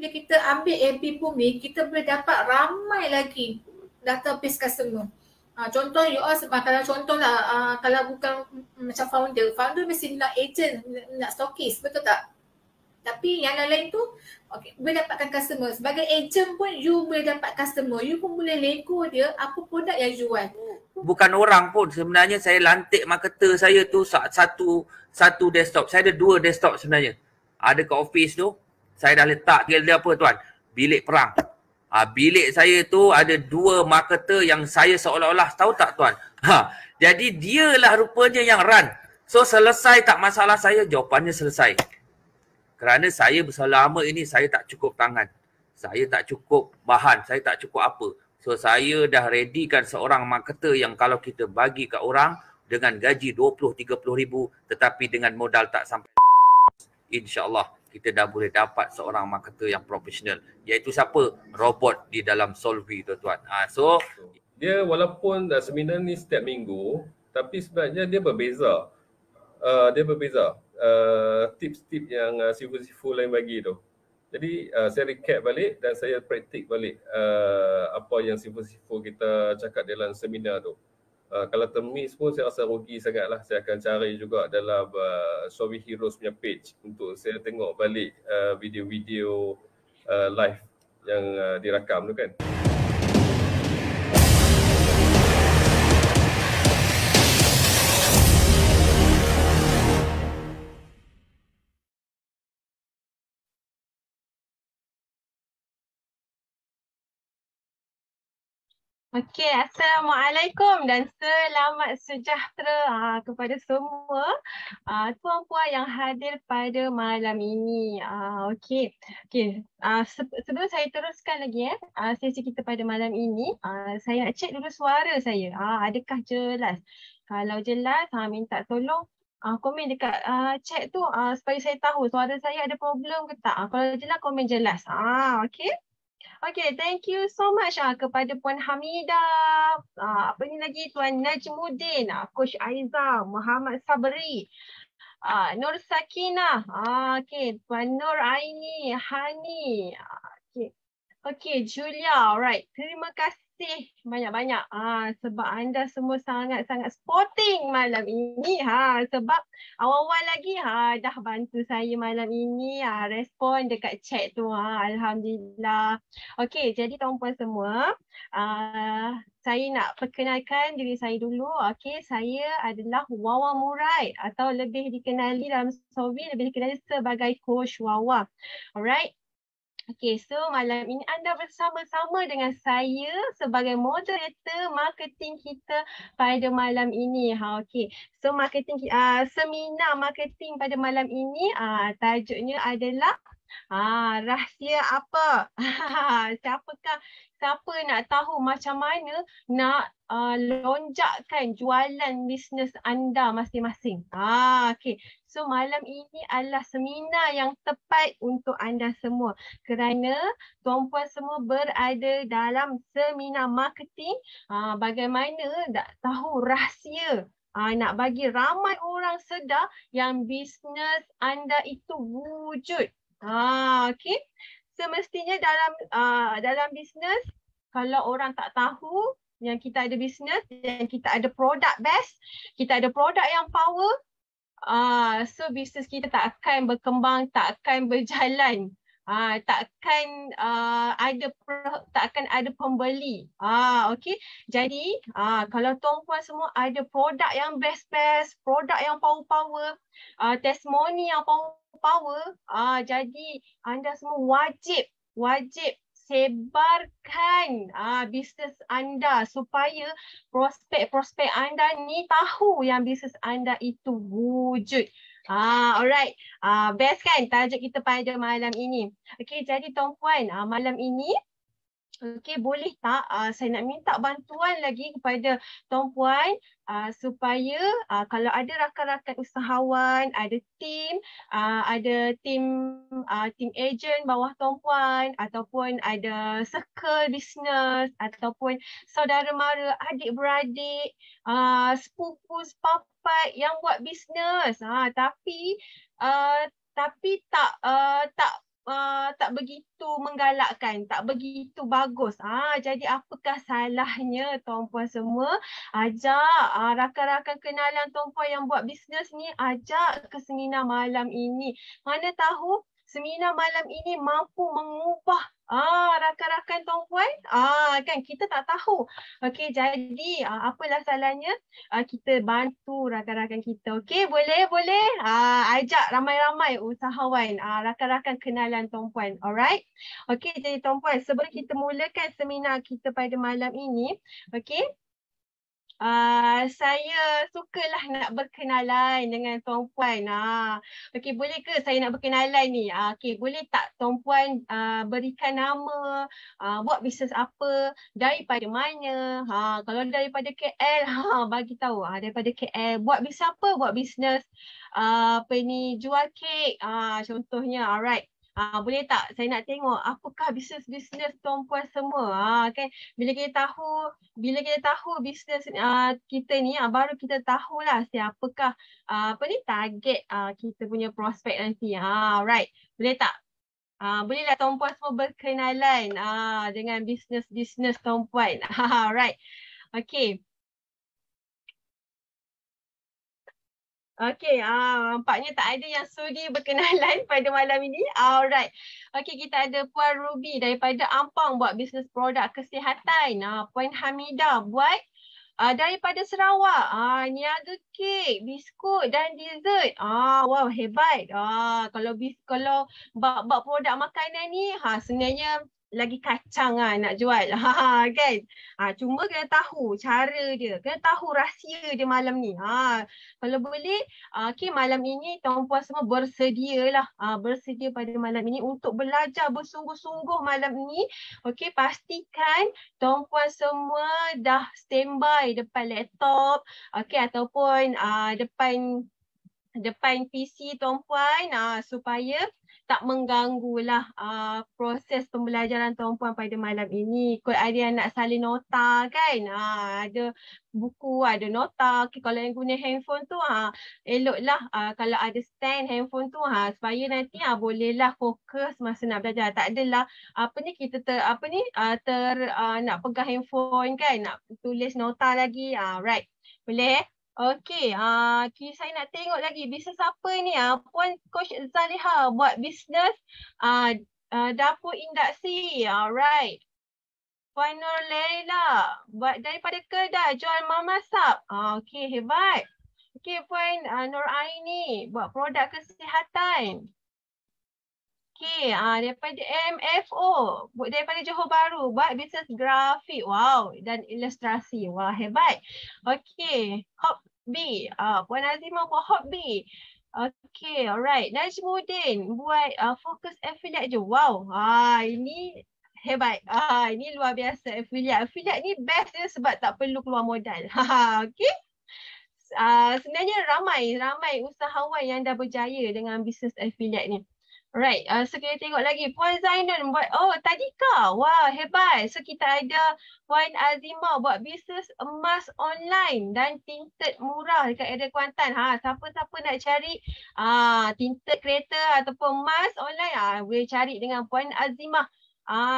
bila kita ambil AB Bumi, kita boleh dapat ramai lagi database customer. Contoh you all, kalau contohlah kalau bukan macam founder mesti nak agent, nak stockist, betul tak? Tapi yang lain tu boleh dapatkan customer. Sebagai agent pun you boleh dapat customer. You pun boleh lego dia apa produk yang jual. Bukan orang pun, sebenarnya saya lantik marketer saya tu satu desktop. Saya ada 2 desktop sebenarnya. Ada kat office tu, saya dah letak dia apa tuan? Bilik perang. Bilik saya tu ada 2 marketer yang saya seolah-olah, tahu tak tuan? Jadi dialah rupanya yang run. So selesai tak masalah saya? Jawapannya selesai. Kerana saya selama ini saya tak cukup tangan. Saya tak cukup bahan, saya tak cukup apa. So saya dah readykan seorang marketer yang kalau kita bagi kat orang dengan gaji 20-30 ribu tetapi dengan modal tak sampai, insyaAllah kita dah boleh dapat seorang marketer yang profesional. Iaitu siapa? Robot di dalam Solvvy tuan-tuan. So dia walaupun seminar ni setiap minggu, tapi sebenarnya dia berbeza. Tips-tips yang sifu-sifu lain bagi tu. Jadi saya recap balik dan saya praktik balik apa yang sifu-sifu kita cakap dalam seminar tu. Kalau termiss pun saya rasa rugi sangatlah. Saya akan cari juga dalam Solvvy Heroes punya page untuk saya tengok balik video-video live yang dirakam tu kan. Okey, Assalamualaikum dan selamat sejahtera kepada semua tuan-puan yang hadir pada malam ini. Okey. Sebelum saya teruskan lagi sesi kita pada malam ini, saya nak cek dulu suara saya. Adakah jelas? Kalau jelas, minta tolong komen dekat chat tu supaya saya tahu suara saya ada problem ke tak. Kalau jelas, komen jelas. Okey. Okay, thank you so much kepada Puan Hamidah, apa ni lagi, Tuan Najmuddin, Coach Aiza, Muhammad Sabri, Nur Sakinah, okay, Puan Nur Aini, Hani, okay, Julia, alright. Terima kasih banyak-banyak sebab anda semua sangat-sangat sporting malam ini. Sebab awal-awal lagi dah bantu saya malam ini respon dekat chat tu. Alhamdulillah. Okey, jadi tuan-puan semua, saya nak perkenalkan diri saya dulu. Okey, saya adalah Wawa Murai atau lebih dikenali dalam Solvvy, lebih dikenali sebagai Coach Wawa. Alright. Okay, so malam ini anda bersama-sama dengan saya sebagai moderator marketing kita pada malam ini. Okay, so seminar marketing pada malam ini tajuknya adalah rahsia apa? Siapa nak tahu macam mana nak lonjakkan jualan bisnes anda masing-masing? Okay. So malam ini adalah seminar yang tepat untuk anda semua kerana tuan-puan semua berada dalam seminar marketing. Bagaimana nak tahu rahsia nak bagi ramai orang sedar yang bisnes anda itu wujud. Okay. Semestinya dalam bisnes, kalau orang tak tahu yang kita ada bisnes, yang kita ada produk best, kita ada produk yang power, so bisnes kita tak akan berkembang, tak akan berjalan, tak akan ada pembeli. Okey. Jadi kalau tuan-puan semua ada produk yang best, produk yang power, testimoni yang power, jadi anda semua wajib sebarkan bisnes anda supaya prospek anda ni tahu yang bisnes anda itu wujud. Alright. Best kan tajuk kita pada malam ini. Okey, jadi tuan-puan, malam ini boleh tak saya nak minta bantuan lagi kepada tuan-puan supaya kalau ada rakan-rakan usahawan, ada tim ejen bawah tuan-puan ataupun ada circle business ataupun saudara mara, adik-beradik, sepupu sepapat yang buat bisnes tapi tak tak begitu menggalakkan, tak begitu bagus. Jadi apakah salahnya tuan-puan semua ajak rakan-rakan kenalan tuan-puan yang buat bisnes ni, ajak ke seminar malam ini. Mana tahu seminar malam ini mampu mengubah rakan-rakan tuan-puan. Kan kita tak tahu. Okey, jadi apalah salahnya kita bantu rakan-rakan kita. Okey, boleh? Ajak ramai-ramai usahawan, rakan-rakan kenalan tuan-puan. Alright? Okey, jadi tuan-puan, sebelum kita mulakan seminar kita pada malam ini, okey, saya sukalah nak berkenalan dengan tuan-puan. Okey, boleh ke saya nak berkenalan ni? Okey, boleh tak tuan-puan berikan nama, buat bisnes apa, daripada mana? Kalau daripada KL, bagi tahu. Daripada KL, buat bisnes apa? Buat bisnes jual kek. Contohnya, alright. Boleh tak saya nak tengok apakah bisnes-bisnes tuan-puan semua. Kan bila kita tahu bisnes kita ni, baru kita tahulah siapakah target kita punya prospek nanti. Right, boleh tak? Bolehlah tuan-puan semua berkenalan dengan bisnes-bisnes tuan-puan. Right. Okay. Okey, nampaknya tak ada yang sudi berkenalan pada malam ini. Alright. Okey, kita ada Puan Ruby daripada Ampang buat bisnes produk kesihatan. Puan Hamidah buat daripada Sarawak. Niaga kek, biskut dan dessert. Wow, hebat. Kalau bab produk makanan ni, sebenarnya lagi kacang nak jual. Kan? Cuma kena tahu cara dia. Kena tahu rahsia dia malam ni. Kalau boleh, okay, malam ini tuan-puan semua bersedialah. Bersedia pada malam ini untuk belajar bersungguh-sungguh malam ini. Okay, pastikan tuan-puan semua dah standby depan laptop. Okay, ataupun depan PC tuan-puan supaya tak mengganggulah proses pembelajaran tuan-puan pada malam ini. Kot ada yang nak salin nota kan, ada buku, ada nota. Okay, kalau yang guna handphone tu eloklah kalau ada stand handphone tu supaya nanti bolehlah fokus masa nak belajar. Tak adalah kita nak pegang handphone kan, nak tulis nota lagi. Right, boleh? Okey, saya nak tengok lagi bisnes apa ni. Puan Coach Zaliha buat bisnes dapur induksi. Alright. Puan Nur Laila buat daripada Kedah jual memasak. Okey, hebat. Okey, Puan Nur Aini buat produk kesihatan. Okey, daripada MFO, daripada Johor Bahru, buat bisnes grafik. Wow, dan ilustrasi. Wah, hebat. Okey, Hop B. Puan Azimah buat Hop B. Okey, alright. Najmuddin buat fokus affiliate je. Wow, ini hebat. Ini luar biasa affiliate. Affiliate ni best dia sebab tak perlu keluar modal. Okey. Sebenarnya ramai usahawan yang dah berjaya dengan bisnes affiliate ni. Alright, so kita tengok lagi. Puan Zainun buat, Tadika. Wah, hebat. So kita ada Puan Azimah buat bisnes emas online dan tinted murah dekat area Kuantan. Siapa-siapa nak cari tinted kereta ataupun emas online, boleh cari dengan Puan Azimah.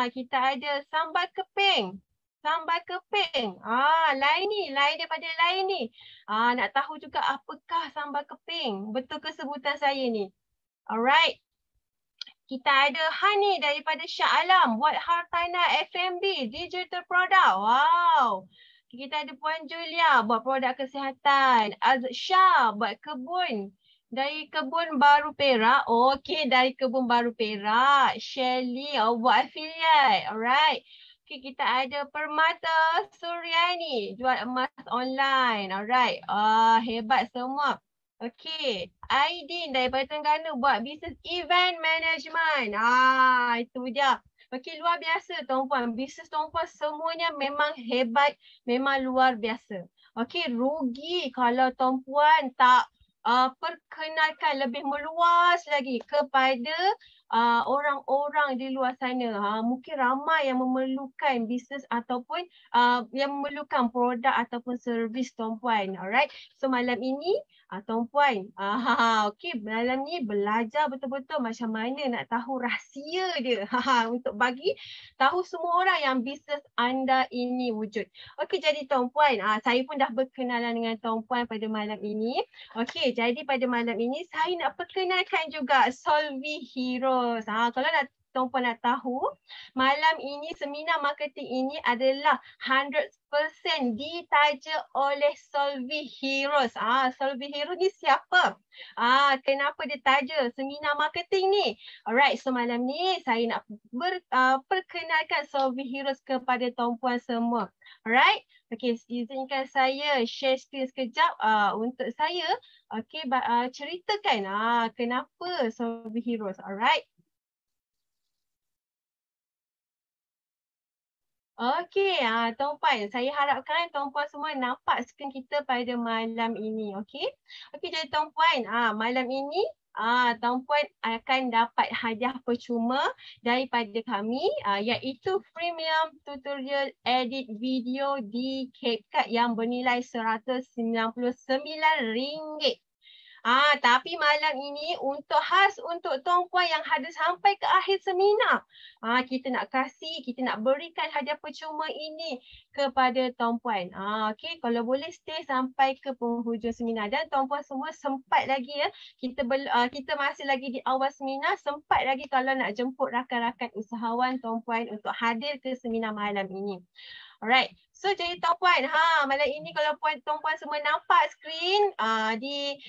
Kita ada sambal keping. Lain daripada lain ni. Nak tahu juga apakah sambal keping? Betul ke sebutan saya ni? Alright. Kita ada Hani daripada Shah Alam buat hartanah F&B digital product. Wow. Kita ada Puan Julia buat produk kesihatan. Azsyah buat kebun. Dari Kebun Baru Perak. Okey, dari Kebun Baru Perak. Shelly buat affiliate. Alright. Okay, kita ada Permata Suryani jual emas online. Alright. Hebat semua. Okey, Aidin daripada Terengganu buat bisnes event management. Itu dia. Okey, luar biasa tuan-puan. Bisnes tuan-puan semuanya memang hebat, memang luar biasa. Okey, rugi kalau tuan-puan tak perkenalkan lebih meluas lagi kepada orang-orang di luar sana. Mungkin ramai yang memerlukan bisnes ataupun yang memerlukan produk ataupun servis Tuan Puan. Alright. So malam ini Tuan Puan, okey, malam ni belajar betul-betul macam mana nak tahu rahsia dia untuk bagi tahu semua orang yang bisnes anda ini wujud. Okey, jadi Tuan Puan, saya pun dah berkenalan dengan Tuan Puan pada malam ini. Okey, jadi pada malam ini saya nak perkenalkan juga Solvi Heroes. Kalau Tuan Puan nak tahu, malam ini seminar marketing ini adalah 100% ditaja oleh Solvi Heroes. Solvi Heroes ni siapa? Kenapa dia taja seminar marketing ni? Alright, so malam ni saya nak perkenalkan Solvi Heroes kepada Tuan Puan semua. Alright, okay, izinkan saya share screen sekejap untuk saya ceritakan kenapa Solvi Heroes. Alright. Okey, Tuan Puan, saya harapkan Tuan Puan semua nampak skrin kita pada malam ini, okey? Okey, jadi Tuan Puan, malam ini Tuan Puan akan dapat hadiah percuma daripada kami iaitu premium tutorial edit video di CapCut yang bernilai RM199. Tapi malam ini untuk khas untuk Tuan Puan yang ada sampai ke akhir seminar, kita nak berikan hadiah percuma ini kepada Tuan Puan. Okey, kalau boleh stay sampai ke penghujung seminar dan Tuan Puan semua sempat lagi ya. Kita masih lagi di awal seminar, sempat lagi kalau nak jemput rakan-rakan usahawan Tuan Puan untuk hadir ke seminar malam ini. Alright, so jadi Tuan Puan, malam ini kalau Tuan Puan semua nampak skrin di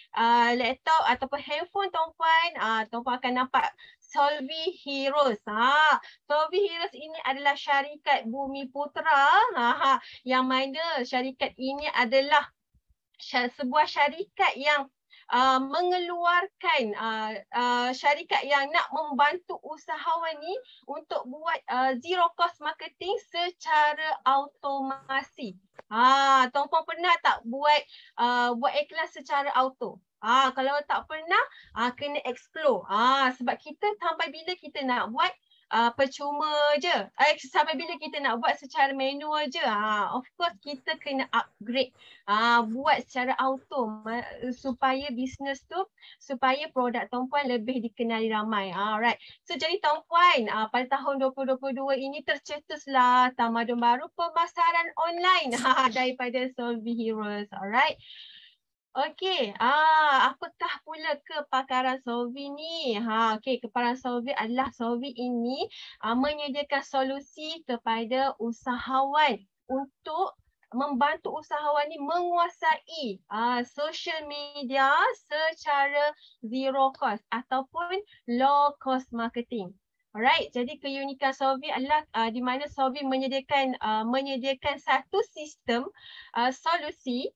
laptop ataupun handphone Tuan Puan akan nampak Solvi Heroes. Solvi Heroes ini adalah syarikat Bumi Putra, yang mana syarikat ini adalah sebuah syarikat yang mengeluarkan syarikat yang nak membantu usahawan ni untuk buat zero cost marketing secara automasi. Tuan Puan pernah tak buat iklan secara auto? Kalau tak pernah, kena explore. Sebab kita sampai bila kita nak buat percuma je. Sampai bila kita nak buat secara manual je. Of course kita kena upgrade. Buat secara auto supaya bisnes tu, supaya produk Tuan Puan lebih dikenali ramai. Alright. So jadi Tuan Puan, pada tahun 2022 ini tercetuslah tamadun baru pemasaran online daripada Solvi Heroes. Alright. Okey, apakah pula kepakaran Solvi ni? Okey, kepakaran Solvi adalah Solvi ini menyediakan solusi kepada usahawan untuk membantu usahawan ni menguasai social media secara zero cost ataupun low cost marketing. Alright, jadi keunikan Solvi adalah di mana Solvi menyediakan satu sistem solusi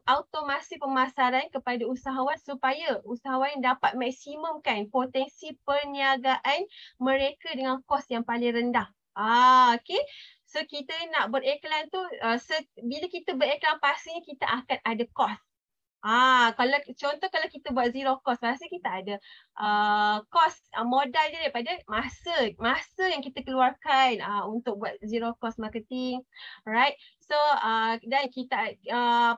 automasi pemasaran kepada usahawan supaya usahawan dapat maksimumkan potensi perniagaan mereka dengan kos yang paling rendah. Okey. So kita nak beriklan tu, bila kita beriklan pastinya kita akan ada kos. Kalau kita buat zero cost, pasti kita ada cost modal je daripada masa yang kita keluarkan untuk buat zero cost marketing, right? So dan kita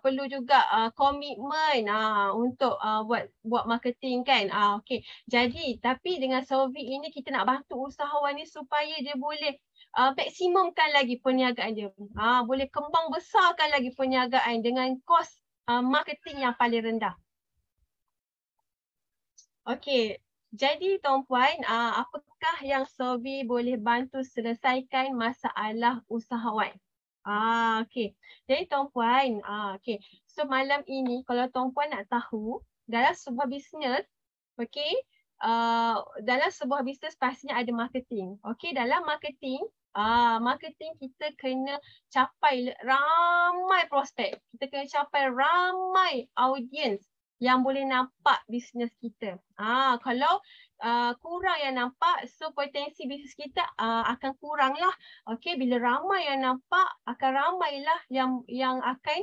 perlu juga komitmen untuk buat marketing kan. Okey. Jadi tapi dengan Solvi ini kita nak bantu usahawan ni supaya dia boleh maksimumkan lagi perniagaan dia. Boleh kembang besarkan lagi perniagaan dengan kos marketing yang paling rendah. Okey, jadi Tuan Puan, apakah yang Solvi boleh bantu selesaikan masalah usahawan? Okey. Jadi Tuan Puan, okey. So malam ini kalau Tuan Puan nak tahu dalam sebuah bisnes, okey, dalam sebuah bisnes pastinya ada marketing. Okey, dalam marketing kita kena capai ramai prospek. Kita kena capai ramai audiens yang boleh nampak bisnes kita. Kalau kurang yang nampak, so potensi bisnes kita akan kurang lah. Okey, bila ramai yang nampak, akan ramailah yang akan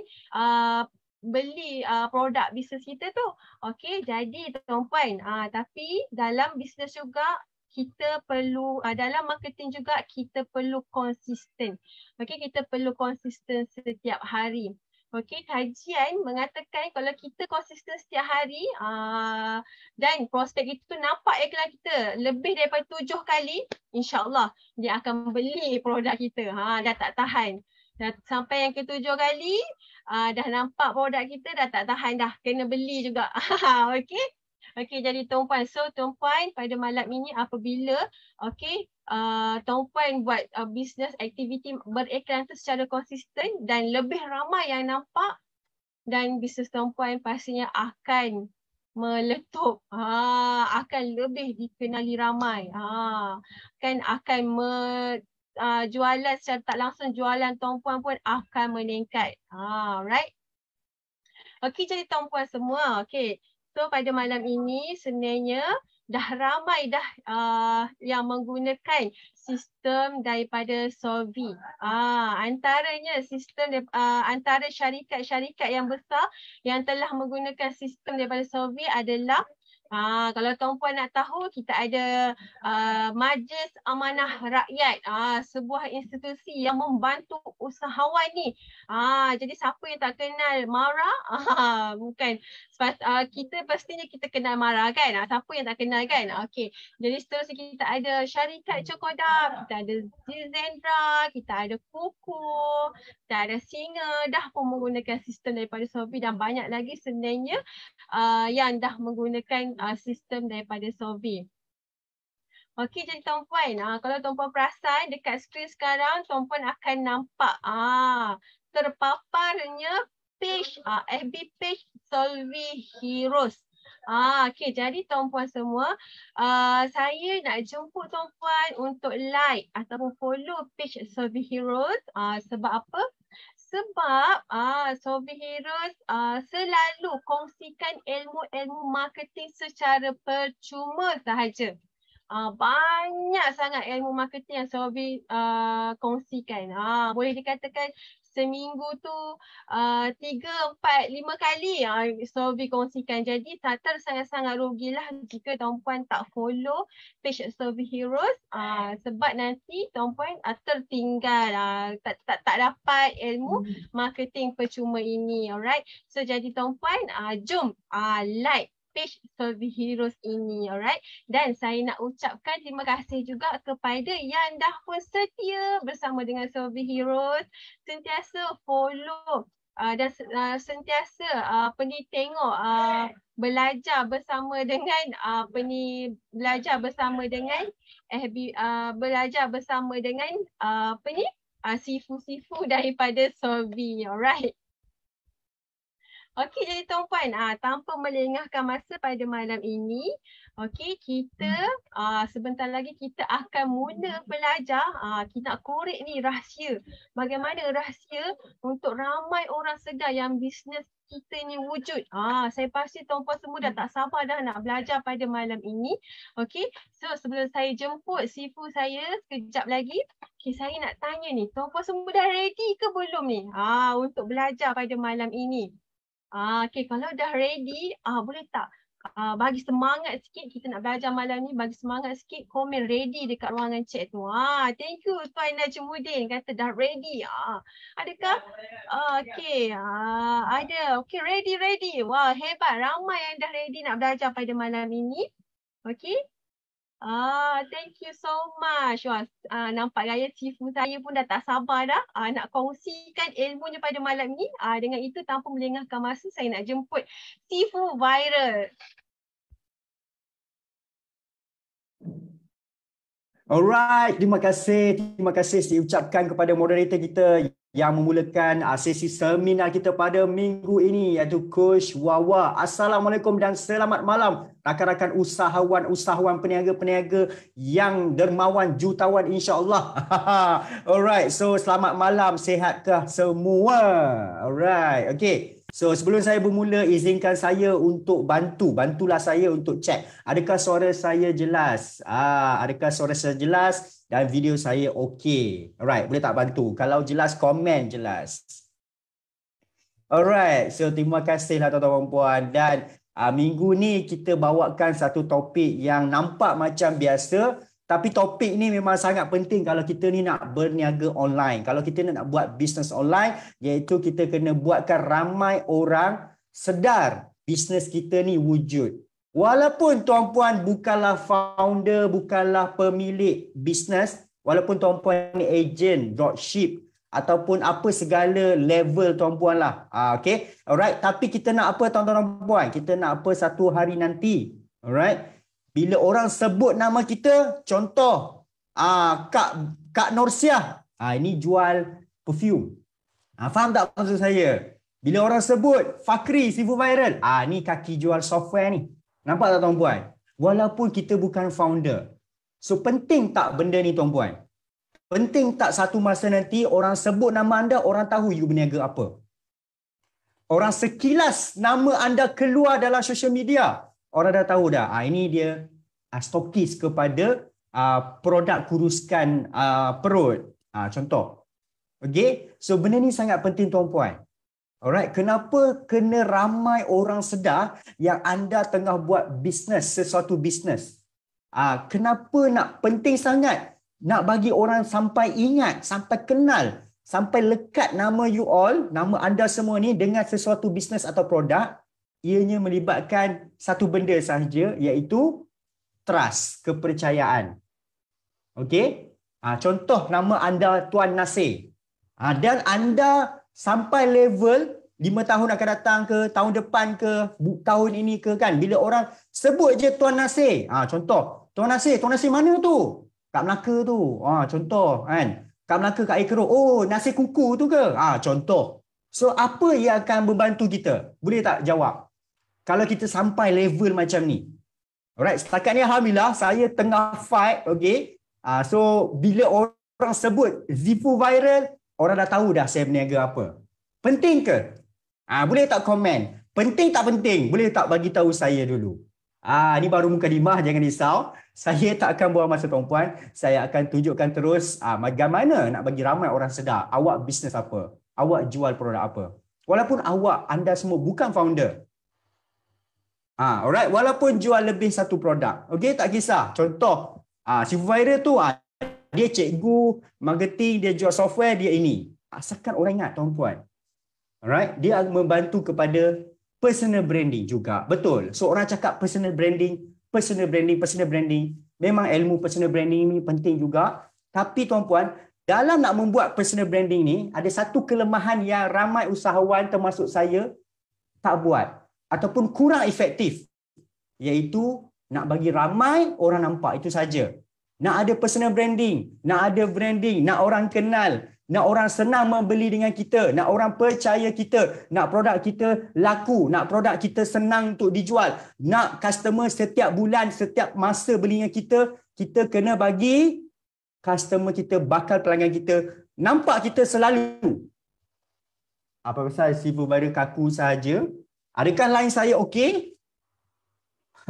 beli produk bisnes kita tu. Okey, jadi Tuan Puan, tapi dalam bisnes juga kita perlu dalam marketing juga kita perlu konsisten. Okey, kita perlu konsisten setiap hari. Okey, kajian mengatakan kalau kita konsisten setiap hari dan prospek itu nampak iklan kita lebih daripada 7 kali, insya-Allah dia akan beli produk kita. Dah tak tahan. Dah sampai yang ke-7 kali, dah nampak produk kita dah tak tahan dah, kena beli juga. Okey. Okey, jadi tuan-puan, so tuan-puan pada malam ini apabila tuan-puan buat business activity beriklan tu secara konsisten dan lebih ramai yang nampak, dan bisnes tuan-puan pastinya akan meletup, akan lebih dikenali ramai, akan jualan secara tak langsung, jualan tuan-puan pun akan meningkat. Right? Okey, jadi tuan-puan semua, okey. So pada malam ini sebenarnya dah ramai dah yang menggunakan sistem daripada Solvy. Antaranya sistem antara syarikat-syarikat yang besar yang telah menggunakan sistem daripada Solvy adalah kalau tuan-puan nak tahu, kita ada Majlis Amanah Rakyat, sebuah institusi yang membantu usahawan ni. Jadi siapa yang tak kenal MARA? Bukan. Kita pastinya kita kenal MARA kan? Siapa yang tak kenal kan? Okey. Jadi seterusnya kita ada syarikat Cokodam, kita ada Zendra, kita ada Kuku, kita ada Singa, dah pun menggunakan sistem daripada Solvy, dan banyak lagi sebenarnya yang dah menggunakan sistem daripada Solvy. Okey, jadi tuan-puan, kalau tuan-puan perasan dekat skrin sekarang, tuan-puan akan nampak terpaparnya page, FB page Solvy Heroes. Okey, jadi tuan-puan semua, saya nak jemput tuan-puan untuk like ataupun follow page Solvy Heroes. Sebab apa? Sebab Solvy Heroes selalu kongsikan ilmu-ilmu marketing secara percuma sahaja. Banyak sangat ilmu marketing yang Solvy kongsikan. Boleh dikatakan seminggu tu 3, 4, 5 kali Solvy kongsikan. Jadi sangat-sangat rugilah jika tuan-puan tak follow page Solvy Heroes, sebab nanti tuan-puan tertinggal, tak dapat ilmu marketing percuma ini. Alright. So jadi tuan-puan jom like page Solvy Heroes ini, alright. Dan saya nak ucapkan terima kasih juga kepada yang dah pun setia bersama dengan Solvy Heroes, sentiasa follow dan sentiasa tengok, belajar bersama dengan belajar bersama dengan belajar bersama dengan sifu-sifu daripada Solvy, alright. Okey, jadi tuan-puan, tanpa melengahkan masa pada malam ini, okey, kita sebentar lagi kita akan mula belajar, kita nak korek ni rahsia. Bagaimana rahsia untuk ramai orang sedar yang bisnes kita ni wujud. Saya pasti tuan-puan semua dah tak sabar dah nak belajar pada malam ini. Okey, so sebelum saya jemput sifu saya sekejap lagi, saya nak tanya ni, tuan-puan semua dah ready ke belum ni untuk belajar pada malam ini? Okay, kalau dah ready, boleh tak bagi semangat sikit, kita nak belajar malam ni, bagi semangat sikit, komen ready dekat ruangan chat tu. Thank you Tuan Najmuddin kata dah ready. Adakah? Okay, ada. Okay, ready. Wah, hebat. Ramai yang dah ready nak belajar pada malam ini. Okay. Thank you so much. Wah, nampak gaya sifu saya pun dah tak sabar dah nak kongsikan ilmunya pada malam ni. Dengan itu tanpa melengahkan masa, saya nak jemput sifu viral. Alright, terima kasih diucapkan kepada moderator kita yang memulakan sesi seminar kita pada minggu ini, iaitu Coach Wawa. Assalamualaikum dan selamat malam rakan-rakan usahawan, peniaga-peniaga yang dermawan jutawan insya-Allah. Alright, so selamat malam, sihatkah semua? Alright, okay. So sebelum saya bermula, izinkan saya untuk bantulah saya untuk cek adakah suara saya jelas, adakah suara saya jelas dan video saya okey. Alright, boleh tak bantu? Kalau jelas, komen jelas. Alright, so terima kasihlah tuan-tuan puan, dan minggu ni kita bawakan satu topik yang nampak macam biasa Tapi topik ni memang sangat penting kalau kita ni nak berniaga online. Kalau kita nak buat bisnes online, iaitu kita kena buatkan ramai orang sedar bisnes kita ni wujud. Walaupun tuan-puan bukanlah founder, bukanlah pemilik bisnes, walaupun tuan-puan ni agent, dropship, ataupun apa segala level tuan-puan lah. Okay, alright. Tapi kita nak apa tuan-tuan dan puan? Kita nak apa satu hari nanti? Alright. Bila orang sebut nama kita, contoh Kak Norsiah, ini jual perfume. Faham tak maksud saya? Bila orang sebut Fakri Seafood Viral, ni kaki jual software ni. Nampak tak tuan-puan? Walaupun kita bukan founder. So penting tak benda ni tuan-puan? Penting tak satu masa nanti orang sebut nama anda, orang tahu you berniaga apa? Orang sekilas nama anda keluar dalam social media, orang dah tahu dah, ini dia stokis kepada produk kuruskan perut. Contoh. Okay? So benda ni sangat penting tuan-puan. Alright, kenapa kena ramai orang sedar yang anda tengah buat bisnes, sesuatu bisnes? Kenapa nak penting sangat nak bagi orang sampai ingat, sampai kenal, sampai lekat nama you all, nama anda semua ni dengan sesuatu bisnes atau produk? Ianya melibatkan satu benda sahaja, iaitu trust, kepercayaan. Okey? Contoh nama anda Tuan Nasir. Dan anda sampai level 5 tahun akan datang ke, tahun depan ke, tahun ini ke kan, bila orang sebut je Tuan Nasir. Contoh, Tuan Nasir mana tu? Kat Melaka tu. Contoh kan. Kat Melaka, kat Air Keroh. Oh, nasi kuku tu ke? Contoh. So, apa yang akan membantu kita? Boleh tak jawab? Kalau kita sampai level macam ni. Alright, setakat ni Alhamdulillah, saya tengah fight, okay. So, bila orang sebut Zifu Viral, orang dah tahu dah saya berniaga apa. Penting ke? Boleh tak komen? Penting tak penting? Boleh tak bagi tahu saya dulu? Ni baru mukadimah, jangan risau. Saya tak akan buang masa tuan-puan. Saya akan tunjukkan terus bagaimana nak bagi ramai orang sedar awak bisnes apa, awak jual produk apa. Walaupun anda semua bukan founder. Alright, walaupun jual lebih satu produk. Okey, tak kisah. Contoh, Seafood Viral tu dia cikgu marketing, dia jual software, dia ini. Asalkan orang ingat tuan-puan. Alright, dia membantu kepada personal branding juga. Betul. So orang cakap personal branding. Memang ilmu personal branding ni penting juga. Tapi tuan-puan, dalam nak membuat personal branding ni, ada satu kelemahan yang ramai usahawan termasuk saya tak buat. Ataupun kurang efektif. Iaitu nak bagi ramai orang nampak, itu saja. Nak ada personal branding, nak ada branding, nak orang kenal, nak orang senang membeli dengan kita, nak orang percaya kita, nak produk kita laku, nak produk kita senang untuk dijual, nak customer setiap bulan, setiap masa beli dengan kita, kita kena bagi customer kita, bakal pelanggan kita nampak kita selalu. Apa pasal Seafood Viral kaku sahaja? Adakah line saya okey?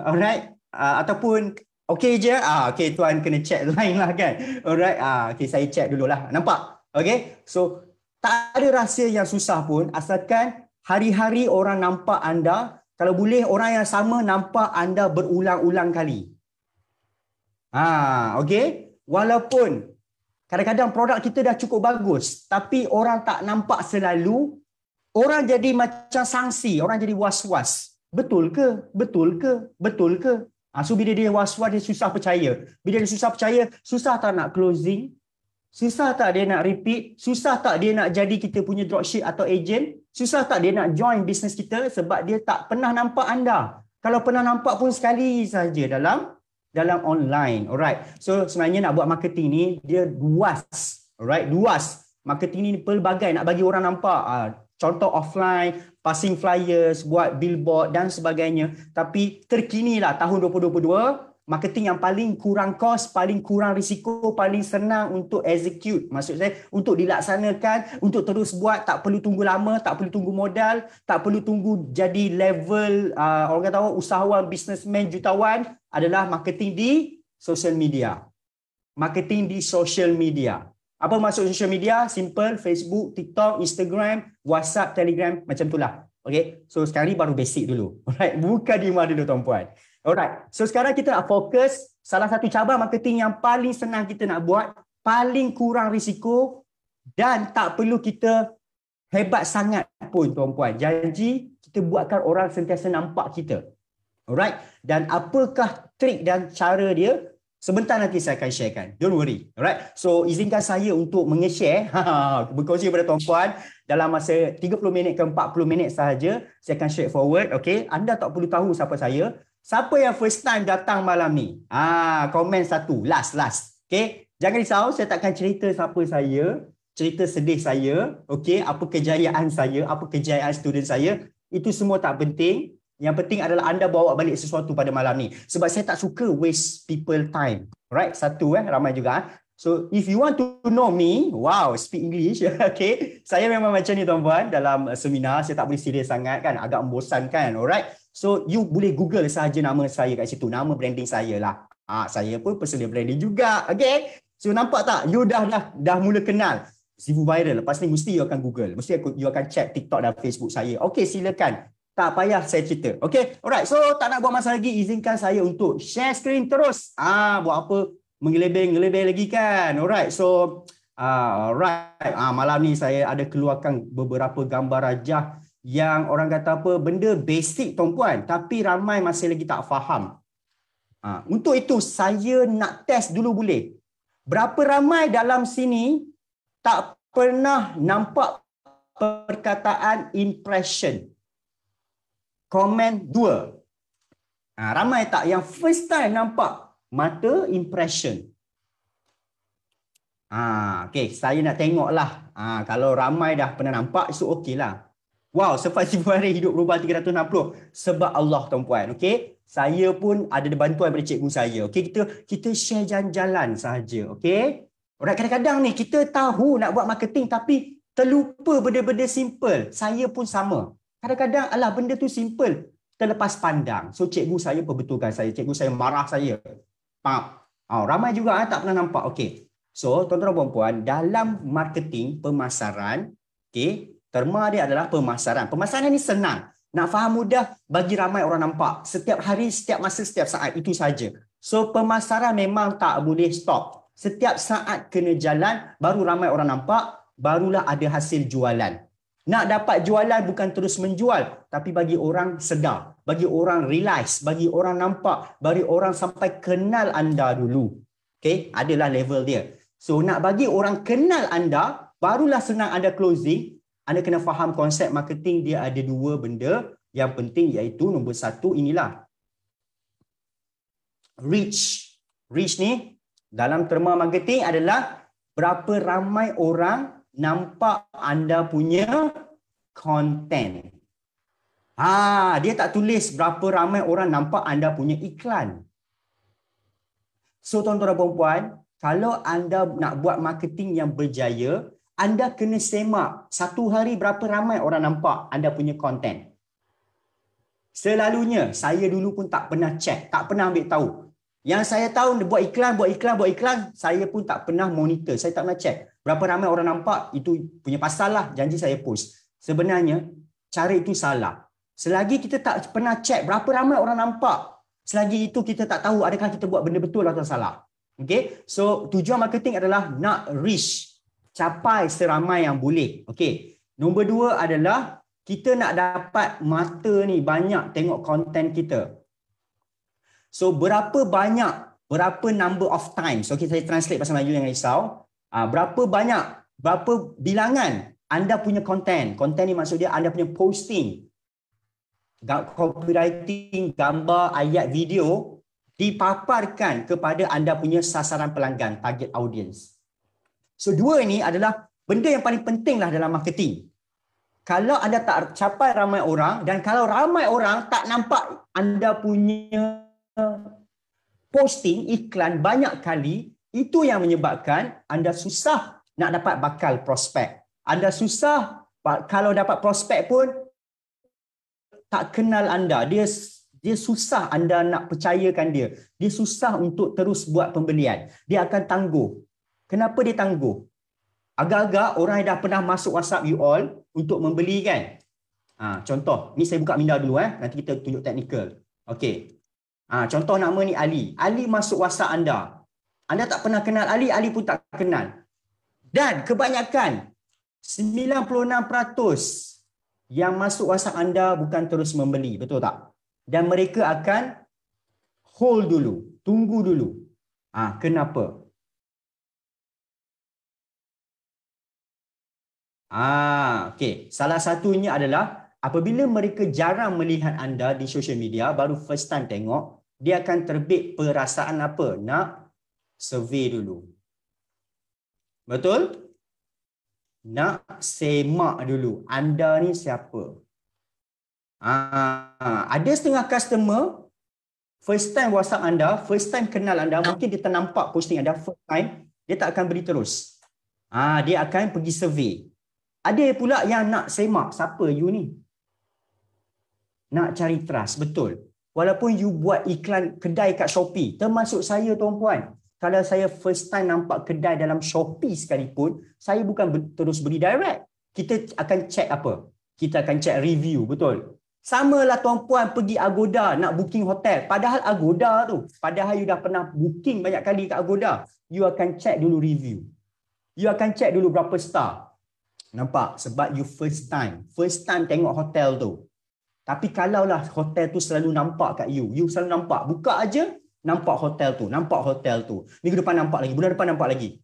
Alright. Ataupun okey je? Okey, tuan kena check line lah kan? Alright. Okey, saya check dululah. Nampak? Okey. So, tak ada rahsia yang susah pun, asalkan hari-hari orang nampak anda. Kalau boleh, orang yang sama nampak anda berulang-ulang kali. Okey. Walaupun kadang-kadang produk kita dah cukup bagus, tapi orang tak nampak selalu, orang jadi macam sangsi, orang jadi was-was. Betul ke? Betul ke? Betul ke? So bila dia was-was, dia susah percaya. Bila dia susah percaya, susah tak nak closing? Susah tak dia nak repeat? Susah tak dia nak jadi kita punya dropship atau agent? Susah tak dia nak join bisnes kita sebab dia tak pernah nampak anda? Kalau pernah nampak pun sekali saja dalam online. Alright. So sebenarnya nak buat marketing ni dia luas. Alright, luas. Marketing ni pelbagai, nak bagi orang nampak. Contoh offline, passing flyers, buat billboard dan sebagainya. Tapi terkinilah tahun 2022, marketing yang paling kurang kos, paling kurang risiko, paling senang untuk execute. Maksud saya untuk dilaksanakan, untuk terus buat, tak perlu tunggu lama, tak perlu tunggu modal, tak perlu tunggu jadi level orang kata usahawan, businessman, jutawan, adalah marketing di social media. Marketing di social media. Apa maksud social media? Simple, Facebook, TikTok, Instagram, WhatsApp, Telegram, macam itulah. Okay, so sekarang ni baru basic dulu. Alright, buka di mana dulu tuan-puan. Alright, so sekarang kita nak fokus salah satu cabar marketing yang paling senang kita nak buat, paling kurang risiko dan tak perlu kita hebat sangat pun tuan-puan. Janji kita buatkan orang sentiasa nampak kita. Alright? Dan apakah trik dan cara dia? Sebentar nanti saya akan sharekan. Don't worry. Alright? So izinkan saya untuk menge-share, berkongsi kepada tuan-puan dalam masa 30 minit ke 40 minit sahaja. Saya akan straightforward. Okay? Anda tak perlu tahu siapa saya. Siapa yang first time datang malam ni? Komen satu. Last. Okay? Jangan risau, saya takkan cerita siapa saya, cerita sedih saya, okay? Apa kejayaan saya, apa kejayaan student saya. Itu semua tak penting. Yang penting adalah anda bawa balik sesuatu pada malam ni. Sebab saya tak suka waste people time. Right? Satu ramai juga. So if you want to know me, wow, speak English. Okay. Saya memang macam ni tuan-puan dalam seminar. Saya tak boleh serius sangat kan. Agak membosankan. Alright. So you boleh Google sahaja nama saya kat situ. Nama branding saya lah. Saya pun personal branding juga. Okay. So nampak tak? You dah mula kenal. Sifu Viral. Lepas ni mesti you akan Google. Mesti you akan check TikTok dan Facebook saya. Okay, silakan. Tak payah saya cerita. Okay. Alright. So tak nak buat masa lagi. Izinkan saya untuk share screen terus. Buat apa? Mengelebih lagi kan. Alright. So alright. Malam ni saya ada keluarkan beberapa gambar rajah yang orang kata apa? Benda basic tuan-puan. Tapi ramai masih lagi tak faham. Untuk itu saya nak test dulu boleh. Berapa ramai dalam sini tak pernah nampak perkataan impression? Komen 2. Ramai tak yang first time nampak mata impression? Okay, saya nak tengok lah. Kalau ramai dah pernah nampak, so okey lah. Wow, selepas 10 hari hidup berubah 360. Sebab Allah tuan-puan. Okay, saya pun ada bantuan daripada cikgu saya. Okay, kita share jalan-jalan sahaja. Okay, alright, kadang-kadang ni kita tahu nak buat marketing tapi terlupa benda-benda simple. Saya pun sama. Kadang-kadang benda tu simple, terlepas pandang. So cikgu saya perbetulkan saya, cikgu saya marah saya. Ramai juga tak pernah nampak. Okey. So tuan-tuan dan puan-puan, dalam marketing pemasaran, okey, terma dia adalah pemasaran. Pemasaran ni senang. Nak faham mudah bagi ramai orang nampak. Setiap hari, setiap masa, setiap saat, itu saja. So pemasaran memang tak boleh stop. Setiap saat kena jalan, baru ramai orang nampak, barulah ada hasil jualan. Nak dapat jualan bukan terus menjual, tapi bagi orang sedar, bagi orang realize, bagi orang nampak, bagi orang sampai kenal anda dulu. Okay, adalah level dia. So nak bagi orang kenal anda, barulah senang anda closing. Anda kena faham konsep marketing dia ada dua benda yang penting, iaitu nombor satu inilah. Reach. Reach ni dalam terma marketing adalah berapa ramai orang nampak anda punya konten. Dia tak tulis berapa ramai orang nampak anda punya iklan. So tuan-tuan dan puan-puan, kalau anda nak buat marketing yang berjaya, anda kena semak satu hari berapa ramai orang nampak anda punya konten. Selalunya, saya dulu pun tak pernah check, tak pernah ambil tahu. Yang saya tahu buat iklan, saya pun tak pernah monitor, saya tak pernah check. Berapa ramai orang nampak, itu punya pasal lah, janji saya post. Sebenarnya, cara itu salah. Selagi kita tak pernah check berapa ramai orang nampak, selagi itu kita tak tahu adakah kita buat benda betul atau salah. Okay? So, tujuan marketing adalah nak reach, capai seramai yang boleh. Okay. Nombor dua adalah, kita nak dapat mata ni banyak tengok konten kita. So, berapa number of times, okay, saya translate bahasa Melayu, jangan risau. Berapa bilangan anda punya konten. Konten ni maksud dia anda punya posting, copywriting, gambar, ayat, video dipaparkan kepada anda punya sasaran pelanggan, target audience. So dua ini adalah benda yang paling penting lah dalam marketing. Kalau anda tak capai ramai orang dan kalau ramai orang tak nampak anda punya posting iklan banyak kali, itu yang menyebabkan anda susah nak dapat bakal prospek. Anda susah, kalau dapat prospek pun tak kenal anda. Dia susah anda nak percayakan dia. Dia susah untuk terus buat pembelian. Dia akan tangguh. Kenapa dia tangguh? Agak-agak orang yang dah pernah masuk WhatsApp you all untuk membeli kan. Contoh, ni saya buka minda dulu. Nanti kita tunjuk teknikal. Okey. Contoh nama ni Ali. Ali masuk WhatsApp anda. Anda tak pernah kenal Ali, Ali pun tak kenal. Dan kebanyakan 96% yang masuk WhatsApp anda bukan terus membeli, betul tak? Dan mereka akan hold dulu, tunggu dulu. Kenapa? Okey. Salah satunya adalah apabila mereka jarang melihat anda di social media, baru first time tengok, dia akan terbit perasaan apa? Nak survey dulu. Betul? Nak semak dulu. Anda ni siapa? Ada setengah customer, first time WhatsApp anda, first time kenal anda, mungkin dia ternampak posting anda first time, dia tak akan beli terus. Dia akan pergi survey. Ada pula yang nak semak, siapa you ni? Nak cari trust, betul. Walaupun you buat iklan kedai kat Shopee, termasuk saya tuan-puan. Kalau saya first time nampak kedai dalam Shopee sekalipun, saya bukan terus beli direct. Kita akan check apa? Kita akan check review, betul. Sama lah tuan-puan pergi Agoda nak booking hotel. Padahal Agoda tu, padahal you dah pernah booking banyak kali kat Agoda, you akan check dulu review. You akan check dulu berapa star. Nampak? Sebab you first time tengok hotel tu. Tapi kalaulah hotel tu selalu nampak kat you selalu nampak, buka aja nampak hotel tu, minggu depan nampak lagi, bulan depan nampak lagi.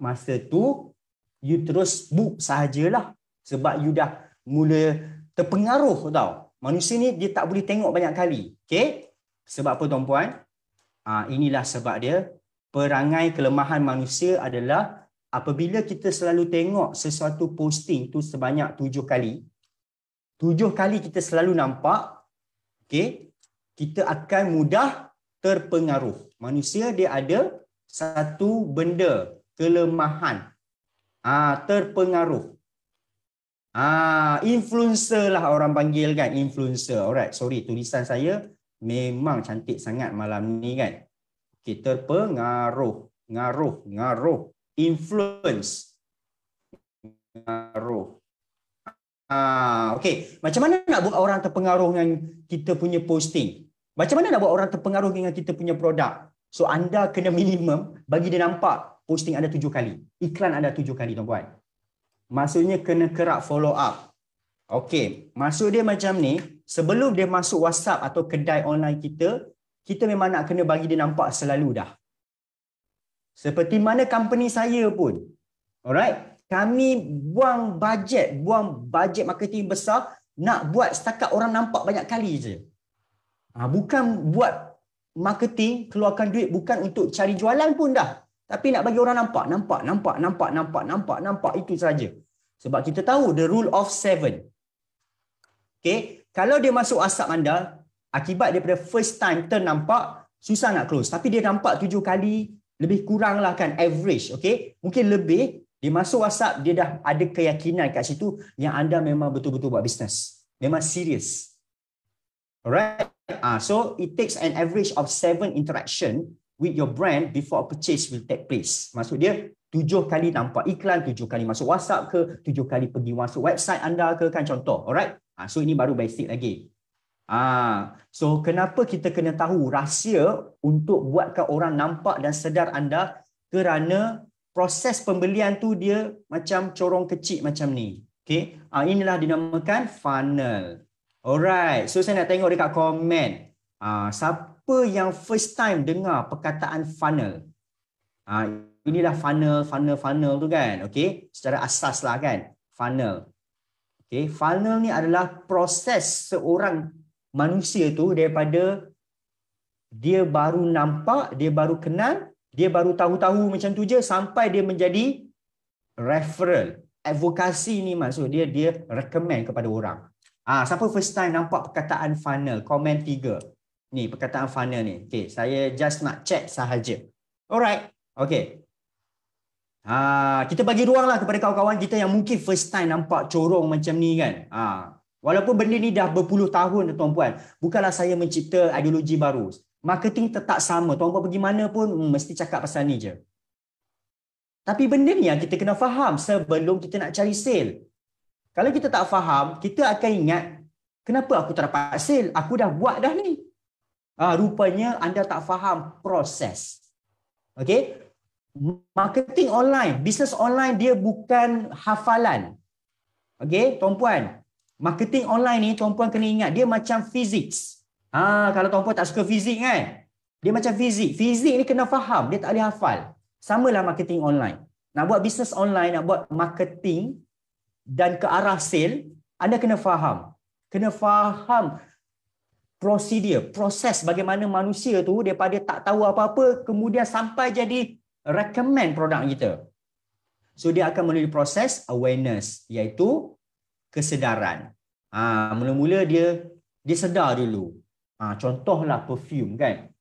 Masa tu you terus book sahajalah. Sebab you dah mula terpengaruh tau. Manusia ni dia tak boleh tengok banyak kali. Okey? Sebab apa tuan-puan? Inilah sebab dia. Perangai kelemahan manusia adalah apabila kita selalu tengok sesuatu posting tu sebanyak 7 kali, 7 kali kita selalu nampak, okey, kita akan mudah terpengaruh. Manusia dia ada satu benda, kelemahan. Terpengaruh. Influencer lah orang panggil kan, influencer. Alright, sorry, tulisan saya memang cantik sangat malam ni kan. Okey, terpengaruh, ngaruh, influence, ngaruh. Okey, macam mana nak buat orang terpengaruh dengan kita punya posting? Macam mana nak buat orang terpengaruh dengan kita punya produk? So anda kena minimum bagi dia nampak posting anda 7 kali, iklan anda 7 kali tuan-puan. Maksudnya kena kerap follow up. Okey, maksud dia macam ni, sebelum dia masuk WhatsApp atau kedai online kita memang nak kena bagi dia nampak selalu dah. Seperti mana company saya pun. Alright? Kami buang bajet marketing besar nak buat setakat orang nampak banyak kali je. Bukan buat marketing, keluarkan duit bukan untuk cari jualan pun dah. Tapi nak bagi orang nampak, itu saja. Sebab kita tahu the rule of 7. Okay? Kalau dia masuk WhatsApp anda, akibat daripada first time ternampak, susah nak close. Tapi dia nampak 7 kali, lebih kurang lah kan, average. Okay? Mungkin lebih, dia masuk WhatsApp, dia dah ada keyakinan kat situ yang anda memang betul-betul buat bisnes. Memang serius. Alright? So, it takes an average of 7 interaction with your brand before a purchase will take place. Maksud dia, 7 kali nampak iklan, 7 kali masuk WhatsApp ke, 7 kali pergi masuk website anda ke, kan contoh. Alright? So, ini baru basic lagi. So, kenapa kita kena tahu rahsia untuk buatkan orang nampak dan sedar anda? Kerana proses pembelian tu dia macam corong kecil macam ni. Okay? Inilah dinamakan funnel. Alright. So, saya nak tengok dekat komen. Siapa yang first time dengar perkataan funnel? Inilah funnel tu kan. Okay? Secara asas lah kan. Funnel. Okay? Funnel ni adalah proses seorang manusia tu daripada dia baru nampak, dia baru kenal, dia baru tahu-tahu macam tu je sampai dia menjadi referral. Advokasi ni maksud dia recommend kepada orang. Siapa first time nampak perkataan funnel? Komen 3. Ni perkataan funnel ni. Okay, saya just nak check sahaja. Alright. Okay. Kita bagi ruang lah kepada kawan-kawan kita yang mungkin first time nampak corong macam ni kan. Walaupun benda ni dah berpuluh tahun tuan-puan. Bukanlah saya mencipta ideologi baru. Marketing tetap sama. Tuan-puan pergi mana pun mesti cakap pasal ni je. Tapi benda ni yang kita kena faham sebelum kita nak cari sale. Kalau kita tak faham, kita akan ingat, kenapa aku tak dapat sale? Aku dah buat dah ni. Rupanya anda tak faham proses. Okey? Marketing online, bisnes online dia bukan hafalan. Okey, tuan-puan. Marketing online ni tuan-puan kena ingat dia macam physics. Kalau tuan-puan tak suka fizik kan? Dia macam fizik. Fizik ni kena faham, dia tak boleh hafal. Samalah marketing online. Nak buat bisnes online, nak buat marketing dan ke arah sale, anda kena faham. Kena faham prosedur, proses bagaimana manusia tu daripada tak tahu apa-apa kemudian sampai jadi recommend produk kita. So dia akan melalui proses awareness, iaitu kesedaran. Mula-mula dia sedar dulu. Contohlah perfume kan.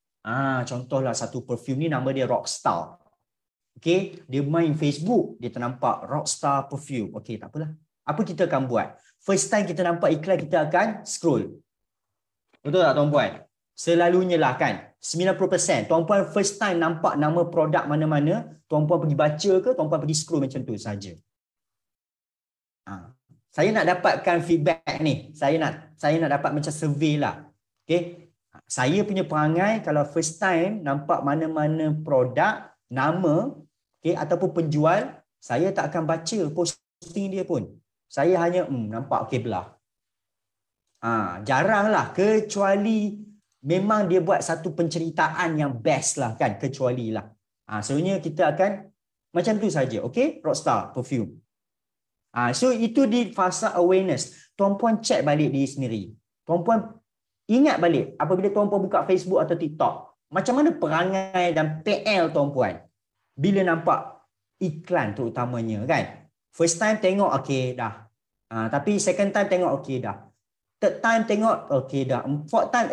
Contohlah satu perfume ni nama dia Rockstar. Okey, dia main Facebook, dia ternampak Rockstar perfume. Okey, tak apalah. Apa kita akan buat? First time kita nampak iklan, kita akan scroll. Betul tak tuan-puan? Selalunya lah kan, 90%. Tuan-puan first time nampak nama produk mana-mana, tuan-puan pergi baca ke, tuan-puan pergi scroll macam tu saja. Saya nak dapatkan feedback ni. Saya nak dapat macam survey lah. Okay. Saya punya perangai kalau first time nampak mana-mana produk, nama, okay, ataupun penjual, saya tak akan baca posting dia pun. Saya hanya nampak okay belah. Jaranglah, kecuali memang dia buat satu penceritaan yang best lah kan, kecuali lah. Sebenarnya kita akan macam tu saja. Okay, Rockstar perfume. So itu di fasa awareness. Tuan-puan check balik diri sendiri. Tuan-puan ingat balik apabila tuan-puan buka Facebook atau TikTok, macam mana perangai dan PL tuan-puan bila nampak iklan terutamanya kan. First time tengok okay dah. Tapi second time tengok okay dah. Third time tengok okay dah. Fourth time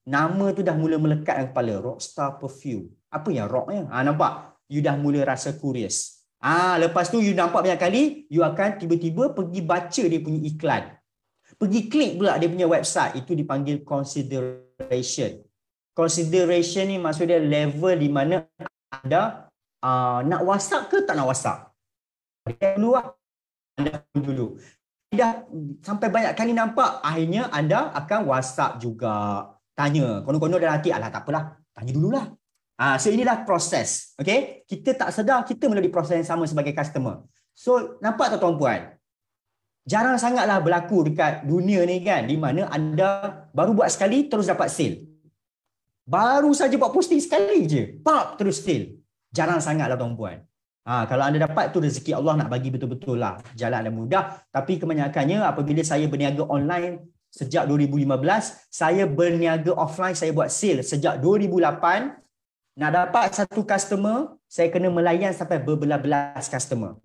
nama tu dah mula melekat dalam kepala. Rockstar perfume. Apa yang rocknya? Nampak? You dah mula rasa curious. Lepas tu you nampak banyak kali, you akan tiba-tiba pergi baca dia punya iklan. Pergi klik pula dia punya website. Itu dipanggil consideration. Consideration ni maksud dia level di mana anda nak WhatsApp ke tak nak WhatsApp. Anda dulu. Dah sampai banyak kali nampak, akhirnya anda akan WhatsApp juga. Tanya. Konon-konon dalam hati, alah tak apalah. Tanya dululah. So inilah proses. Okay? Kita tak sedar, kita melalui proses yang sama sebagai customer. So nampak tak tuan-puan? Jarang sangatlah berlaku dekat dunia ni kan, di mana anda baru buat sekali terus dapat sale. Baru saja buat posting sekali je, pop terus sale. Jarang sangatlah tuan-puan. Kalau anda dapat tu rezeki Allah nak bagi betul-betul lah. Jalan dan mudah. Tapi kebanyakannya apabila saya berniaga online sejak 2015, saya berniaga offline, saya buat sale sejak 2008. Nak dapat satu customer, saya kena melayan sampai berbelas-belas customer.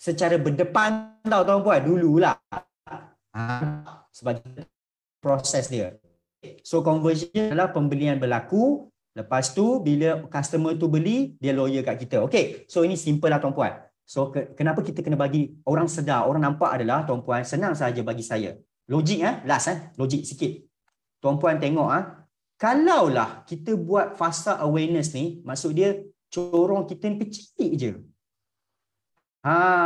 Secara berdepan tau tuan-puan, dululah. Sebagai proses dia. So conversion adalah pembelian berlaku. Lepas tu bila customer tu beli, dia loyal kat kita. Okay, so ini simple lah tuan-puan. So kenapa kita kena bagi orang sedar, orang nampak adalah tuan-puan, senang saja bagi saya. Logik logik sikit. Tuan-puan tengok kalaulah kita buat fasa awareness ni, maksud dia corong kita ni kecil je.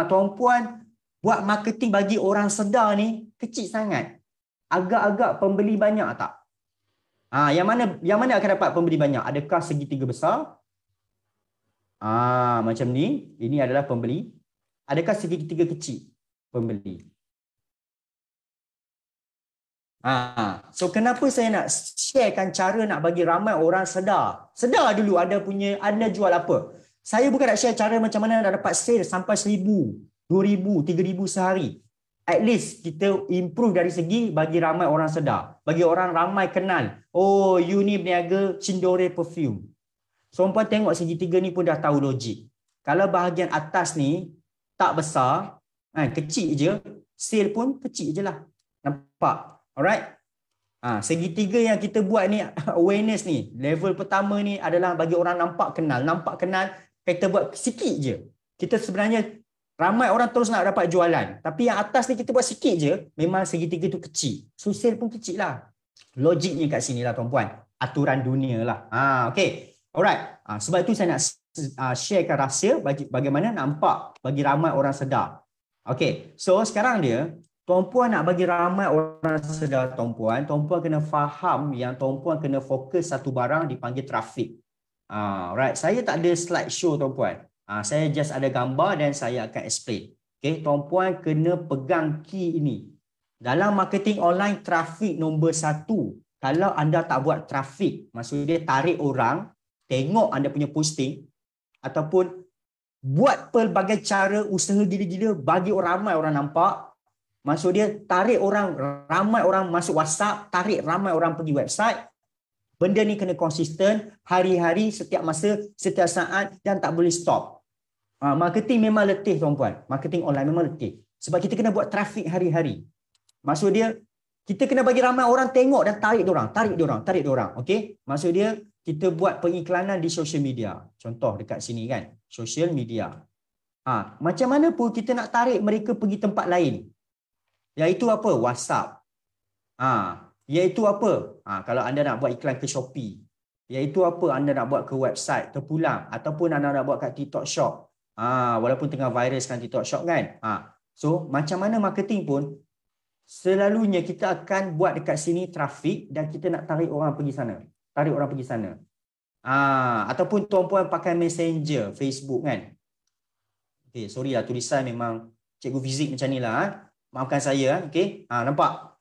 Tuan-puan buat marketing bagi orang sedar ni kecil sangat. Agak-agak pembeli banyak tak? Yang mana akan dapat pembeli banyak? Adakah segitiga besar? Macam ni. Ini adalah pembeli. Adakah segitiga kecil? Pembeli. So kenapa saya nak sharekan cara nak bagi ramai orang sedar? Sedar dulu anda jual apa. Saya bukan nak share cara macam mana nak dapat sale sampai 1,000, 2,000, 3,000 sehari. At least kita improve dari segi bagi ramai orang sedar. Bagi orang ramai kenal. Oh, you ni berniaga Cindore perfume. So, puan tengok segitiga ni pun dah tahu logik. Kalau bahagian atas ni tak besar, kecil je, sale pun kecil je lah. Nampak? Alright? Segitiga yang kita buat ni, awareness ni, level pertama ni adalah bagi orang nampak kenal. Nampak kenal, kita buat sikit je. Kita sebenarnya ramai orang terus nak dapat jualan. Tapi yang atas ni kita buat sikit je, memang segitiga tu kecil. So sale pun kecil lah. Logiknya kat sini lah tuan-puan. Aturan dunia lah. Okay. Alright. Sebab itu saya nak sharekan rahsia bagaimana nampak bagi ramai orang sedar. Okay. So sekarang dia, Tuan Puan nak bagi ramai orang sedar Tuan Puan kena faham yang Tuan Puan kena fokus satu barang dipanggil trafik. Right, saya tak ada slide show Tuan Puan. Saya just ada gambar dan saya akan explain. Okay, Tuan Puan kena pegang key ini. Dalam marketing online, trafik nombor 1. Kalau anda tak buat trafik, maksudnya tarik orang, tengok anda punya posting, ataupun buat pelbagai cara usaha gila-gila bagi ramai orang nampak. Maksud dia tarik orang, ramai orang masuk WhatsApp, tarik ramai orang pergi website. Benda ni kena konsisten, hari-hari, setiap masa, setiap saat dan tak boleh stop. Marketing memang letih tuan-puan. Marketing online memang letih. Sebab kita kena buat trafik hari-hari. Maksud dia, kita kena bagi ramai orang tengok dan tarik diorang. Okay? Maksud dia, kita buat pengiklanan di social media. Contoh dekat sini kan, social media. Macam mana pun kita nak tarik mereka pergi tempat lain. Iaitu apa? WhatsApp. Iaitu apa? Kalau anda nak buat iklan ke Shopee. Iaitu apa? Anda nak buat ke website terpulang. Ataupun anda nak buat kat TikTok Shop. Walaupun tengah viral sekarang TikTok Shop kan. So, macam mana marketing pun, selalunya kita akan buat dekat sini trafik dan kita nak tarik orang pergi sana. Ataupun tuan-puan pakai Messenger, Facebook kan. Okay, sorry lah tulisan memang cikgu fizik macam ni lah. Maafkan saya. Okay, nampak?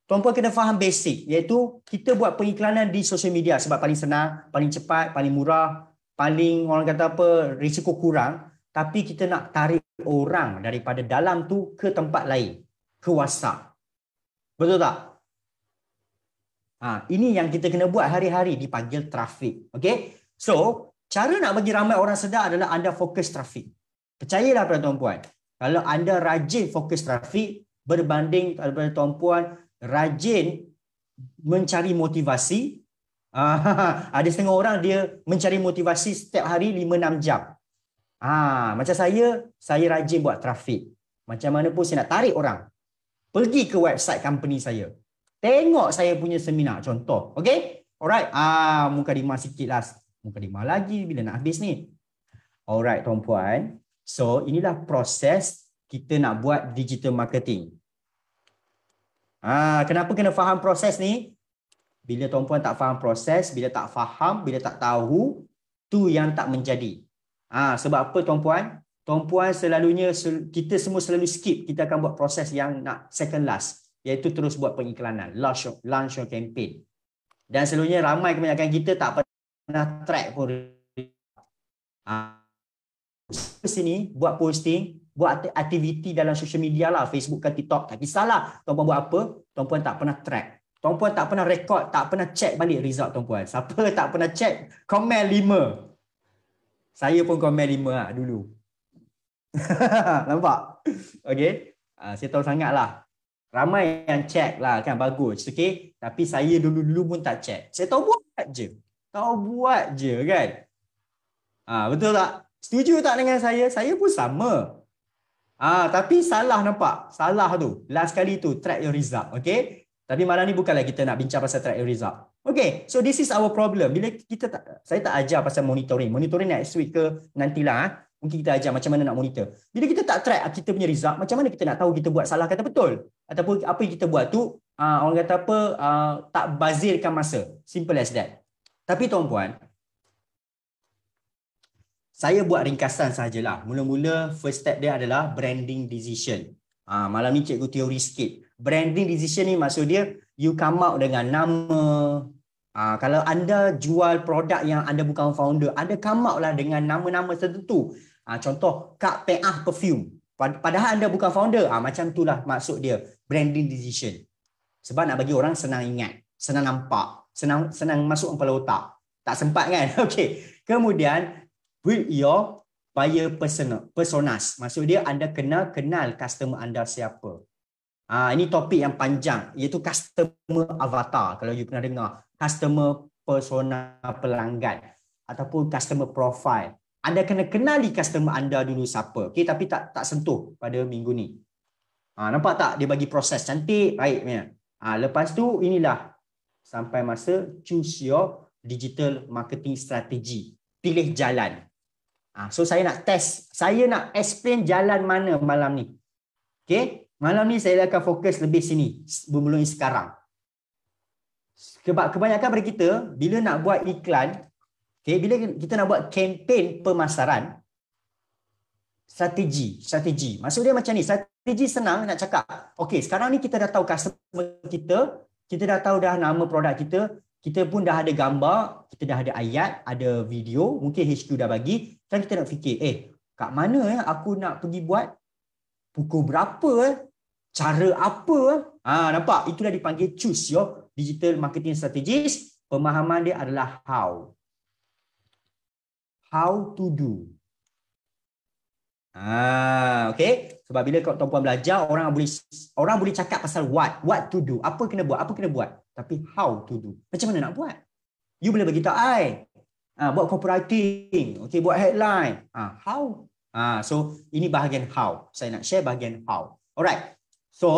Tuan-puan kena faham basic, iaitu kita buat pengiklanan di social media sebab paling senang, paling cepat, paling murah, paling orang kata apa, risiko kurang. Tapi kita nak tarik orang daripada dalam tu ke tempat lain, ke WhatsApp. Betul tak? Ini yang kita kena buat hari-hari, dipanggil trafik. Okay? So, cara nak bagi ramai orang sedar adalah anda fokus trafik. Percayalah pada tuan-puan. Kalau anda rajin fokus trafik berbanding daripada tuan-puan rajin mencari motivasi. Ada setengah orang dia mencari motivasi setiap hari 5-6 jam. Macam saya rajin buat trafik. Macam mana pun saya nak tarik orang pergi ke website company saya. Tengok saya punya seminar contoh. Okay? Alright. Mukadimah sikit lah. Mukadimah lagi bila nak habis ni. Alright tuan-puan. So, inilah proses kita nak buat digital marketing. Kenapa kena faham proses ni? Bila tuan-puan tak faham proses, bila tak faham, bila tak tahu, tu yang tak menjadi. Sebab apa tuan-puan? Tuan-puan selalunya, kita semua selalu skip, kita akan buat proses yang nak second last. Iaitu terus buat pengiklanan, launch your campaign. Dan selalunya ramai kebanyakan kita tak pernah track pun. Sini buat posting, buat aktiviti dalam social media lah, Facebook ke TikTok, tak kisahlah tuan-puan buat apa, tuan-puan tak pernah track, tuan-puan tak pernah record, tak pernah check balik result tuan-puan. Siapa tak pernah check, komen 5. Saya pun komen 5 dulu. Nampak? Okay, saya tahu sangat lah, ramai yang check lah kan, bagus. Okay, tapi saya dulu-dulu pun tak check. Saya tahu buat je kan. Betul tak? Setuju tak dengan saya? Saya pun sama. Tapi salah, nampak? Salah tu. Last kali tu, track your result. Okay? Tapi malam ni bukanlah kita nak bincang pasal track your result. Okay, so this is our problem. Bila kita saya tak ajar pasal monitoring. Monitoring next week ke nantilah. Mungkin kita ajar macam mana nak monitor. Bila kita tak track kita punya result, macam mana kita nak tahu kita buat salah kata betul? Ataupun apa yang kita buat tu, orang kata apa, tak bazirkan masa. Simple as that. Tapi tuan-puan, saya buat ringkasan sahajalah. Mula-mula first step dia adalah branding decision. Malam ni cikgu teori sikit. Branding decision ni maksud dia you come out dengan nama. Kalau anda jual produk yang anda bukan founder, anda come out lah dengan nama-nama tertentu. Contoh Kak Peah Perfume. Padahal anda bukan founder. Macam itulah maksud dia branding decision. Sebab nak bagi orang senang ingat, senang nampak, senang masuk kepala otak. Tak sempat kan? Okay. Kemudian build your buyer personas. Maksud dia anda kenal customer anda siapa. Ini topik yang panjang, iaitu customer avatar. Kalau you pernah dengar, customer persona pelanggan ataupun customer profile. Anda kena kenali customer anda dulu siapa. Okay, tapi tak sentuh pada minggu ni. Nampak tak? Dia bagi proses cantik, baiknya. Lepas tu inilah sampai masa choose your digital marketing strategy. Pilih jalan. So saya nak test, saya nak explain jalan mana malam ni. Okay? Malam ni saya akan fokus lebih sini, bermula sekarang. Sebab kebanyakan dari kita, bila nak buat iklan, okay, bila kita nak buat kempen pemasaran, strategi. Maksud dia macam ni, strategi senang nak cakap. Okey, sekarang ni kita dah tahu customer kita dah tahu dah nama produk kita pun dah ada gambar, kita dah ada ayat, ada video, mungkin HQ dah bagi, kan kita nak fikir, kat mana aku nak pergi buat, pukul berapa, cara apa. Nampak? Itulah dipanggil choose your digital marketing strategies. Pemahaman dia adalah how. How to do. Okay. Sebab bila tuan-puan belajar, orang boleh cakap pasal what to do, apa kena buat. Tapi how to do, macam mana nak buat? You boleh bagi tahu buat copywriting, okay, buat headline. How? So ini bahagian how. Saya nak share bahagian how. Alright. So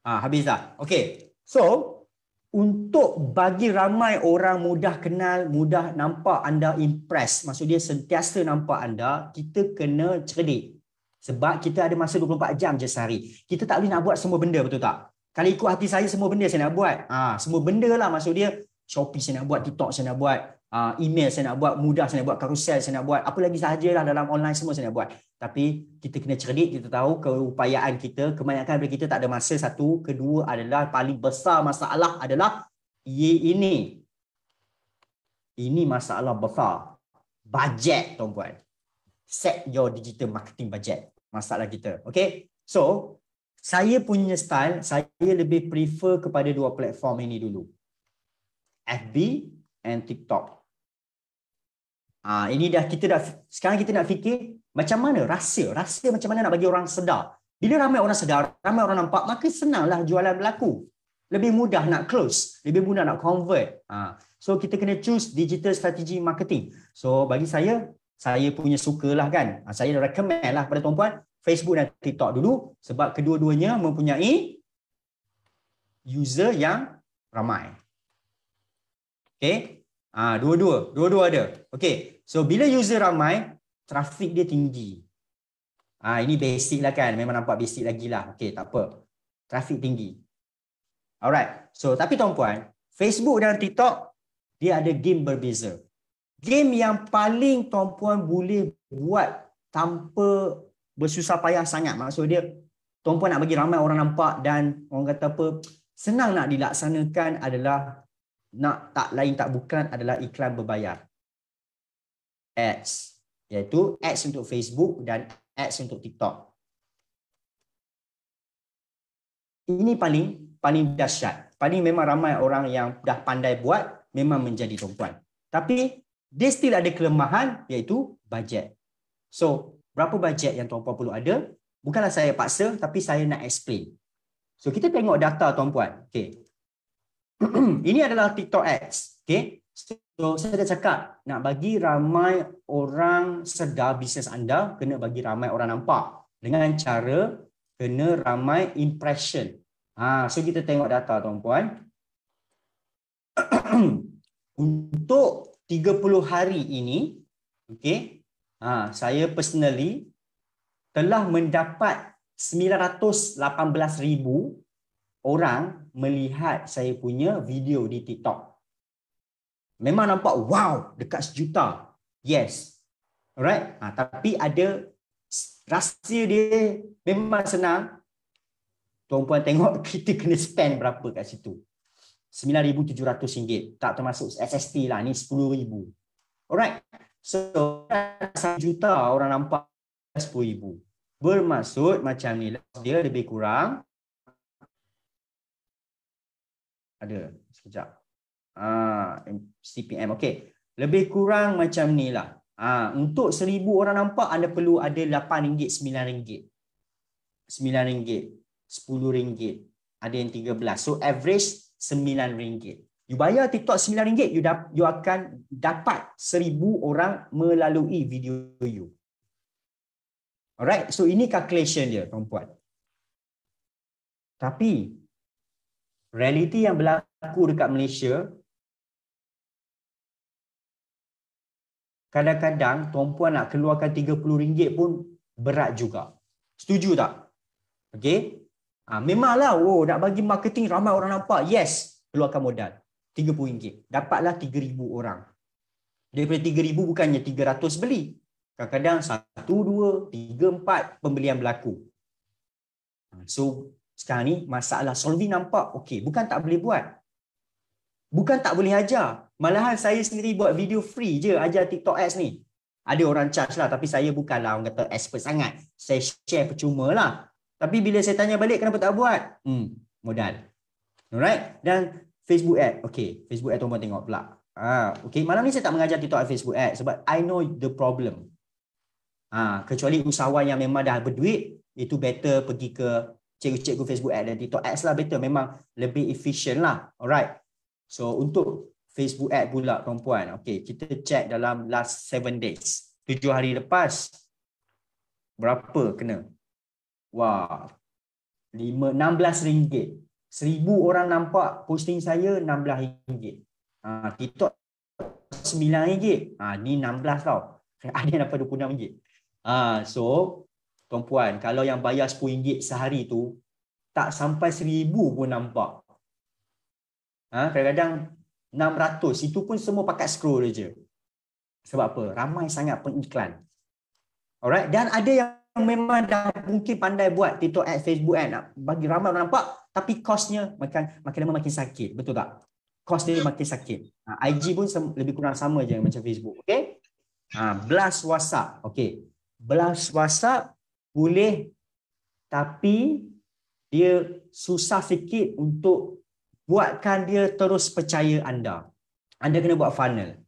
habis dah. Okay. So untuk bagi ramai orang mudah kenal, mudah nampak anda impress, maksud dia sentiasa nampak anda, kita kena cerdik. Sebab kita ada masa 24 jam je sehari. Kita tak boleh nak buat semua benda, betul tak? Kalau ikut hati saya, semua benda saya nak buat. Semua benda lah, maksud dia Shopee saya nak buat, TikTok saya nak buat, email saya nak buat, mudah saya nak buat, carousel saya nak buat, apa lagi sahajalah dalam online semua saya nak buat. Tapi kita kena cerdik, kita tahu keupayaan kita, kebanyakan daripada kita tak ada masa, satu. Kedua adalah paling besar masalah adalah ini masalah besar. Bajet, tuan-puan. Set your digital marketing budget. Masalah kita. Okay. So, saya punya style, saya lebih prefer kepada dua platform ini dulu. FB and TikTok. Ini sekarang kita nak fikir macam mana rahsia macam mana nak bagi orang sedar. Bila ramai orang sedar, ramai orang nampak, maka senanglah jualan berlaku. Lebih mudah nak close, lebih mudah nak convert. So kita kena choose digital strategy marketing. So bagi saya punya sukalah kan. Saya recommend lah kepada tuan-puan Facebook dan TikTok dulu sebab kedua-duanya mempunyai user yang ramai. Okay. Dua-dua ada. Okay. So bila user ramai, trafik dia tinggi. Ini basic lah kan. Memang nampak basic lagi lah. Okay, tak apa. Trafik tinggi. Alright. So tapi tuan-puan, Facebook dan TikTok dia ada game berbeza. Game yang paling tuan-puan boleh buat tanpa bersusah payah sangat. Maksud dia, tuan-puan nak bagi ramai orang nampak dan orang kata apa, senang nak dilaksanakan adalah tak bukan adalah iklan berbayar. Ads. Iaitu ads untuk Facebook dan ads untuk TikTok. Ini paling dahsyat. Paling memang ramai orang yang dah pandai buat, memang menjadi tuan-puan. Tapi dia still ada kelemahan iaitu bajet. So, berapa bajet yang tuan-puan perlu ada? Bukanlah saya paksa, tapi saya nak explain. So, kita tengok data tuan-puan. Okay. Ini adalah TikTok ads. Okay. So, saya dah cakap, nak bagi ramai orang sedar bisnes anda, kena bagi ramai orang nampak. Dengan cara, kena ramai impression. So, kita tengok data tuan-puan. Untuk 30 hari ini, okay, saya personally telah mendapat 918,000 orang melihat saya punya video di TikTok. Memang nampak wow, dekat 1 juta. Yes. Alright. Tapi ada rahsia dia memang senang. Tuan-puan tengok kita kena spend berapa kat situ. RM9,700. Tak termasuk SST lah. Ni RM10,000. Alright. So, 1 juta orang nampak RM10,000. Bermaksud macam ni lah. Dia lebih kurang. Ada. Sekejap. CPM. Okey. Lebih kurang macam ni lah. Untuk 1,000 orang nampak, anda perlu ada RM8, RM9. RM9, RM10. Ada yang 13. So, average RM9. You bayar TikTok RM9, you akan dapat 1,000 orang melalui video you. Alright, so ini calculation dia, tuan-puan. Tapi, realiti yang berlaku dekat Malaysia, kadang-kadang tuan-puan nak keluarkan RM30 pun berat juga. Setuju tak? Okey. Memanglah nak bagi marketing ramai orang nampak. Yes, keluarkan modal. RM30. Dapatlah 3,000 orang. Daripada 3,000 bukannya 300 beli. Kadang-kadang 1, 2, 3, 4 pembelian berlaku. So sekarang ni masalah solving nampak okey, bukan tak boleh buat. Bukan tak boleh ajar. Malahan saya sendiri buat video free je ajar TikTok Ads ni. Ada orang charge lah, tapi saya bukanlah orang kata expert sangat. Saya share percuma lah. Tapi bila saya tanya balik kenapa tak buat? Modal. Alright. Dan Facebook Ad. Okey, Facebook Ad tuan-tuan tengok pula. Okey, malam ni saya tak mengajar TikTok Ad, Facebook Ad sebab I know the problem. Kecuali usahawan yang memang dah berduit, itu better pergi ke cikgu-cikgu Facebook Ad dan TikTok Ads lah, better. Memang lebih efisien lah. Alright. So untuk Facebook Ad pula tuan-puan. Okey, kita check dalam last 7 days. 7 hari lepas. Berapa kena? Wah. RM16. 1,000 orang nampak posting saya RM16. TikTok RM9. Ni 16 tau. Ada yang dapat RM26. So tuan-puan, kalau yang bayar RM10 sehari tu tak sampai 1,000 pun nampak. Kadang-kadang 600. Itu pun semua pakai scroll je. Sebab apa? Ramai sangat pengiklan. Alright. Dan ada yang memang dah mungkin pandai buat TikTok Ad, Facebook Ad, nak bagi ramai orang nampak, tapi kosnya makin lama makin sakit. Betul tak? Kos dia makin sakit. IG pun lebih kurang sama je macam Facebook. Okay? Blast WhatsApp. Okay. Blast WhatsApp boleh, tapi dia susah sikit untuk buatkan dia terus percaya anda. Anda kena buat funnel.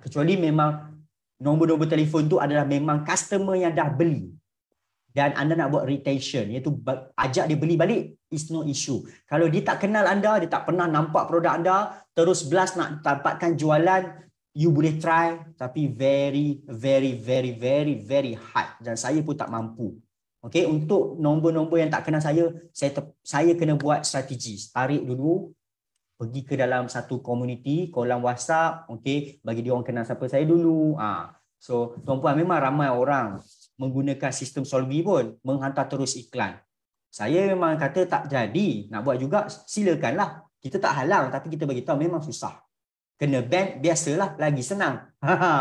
Kecuali memang nombor-nombor telefon tu adalah memang customer yang dah beli. Dan anda nak buat retention, iaitu ajak dia beli balik, is no issue. Kalau dia tak kenal anda, dia tak pernah nampak produk anda, terus blast nak dapatkan jualan, you boleh try, tapi very, very, very, very, very hard. Dan saya pun tak mampu. Okay, untuk nombor-nombor yang tak kenal saya kena buat strategi. Tarik dulu, pergi ke dalam satu komuniti, kolam WhatsApp, okay, bagi dia orang kenal siapa saya dulu. So, tuan-puan, memang ramai orang menggunakan sistem Solvi pun, menghantar terus iklan. Saya memang kata tak jadi, nak buat juga, silakanlah. Kita tak halang, tapi kita bagi tahu memang susah. Kena ban, biasalah, lagi senang.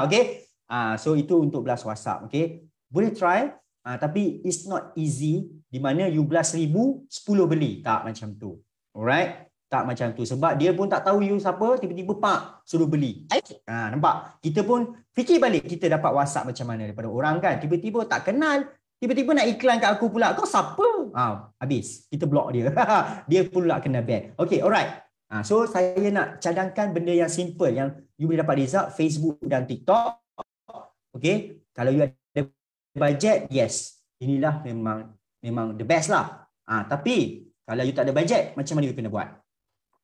Okay? So, itu untuk blast WhatsApp. Okay? Boleh try, tapi it's not easy, di mana you blast 1,000, 10 beli. Tak macam tu. Alright? Tak macam tu. Sebab dia pun tak tahu you siapa, tiba-tiba suruh beli. Nampak? Kita pun fikir balik kita dapat WhatsApp macam mana daripada orang kan. Tiba-tiba tak kenal, tiba-tiba nak iklan kat aku pula. Kau siapa? Habis. Kita block dia. Dia pula kena ban. Okay, alright. So saya nak cadangkan benda yang simple yang you boleh dapat result Facebook dan TikTok. Okay. Kalau you ada budget, yes. Inilah memang the best lah. Tapi kalau you tak ada budget, macam mana you kena buat?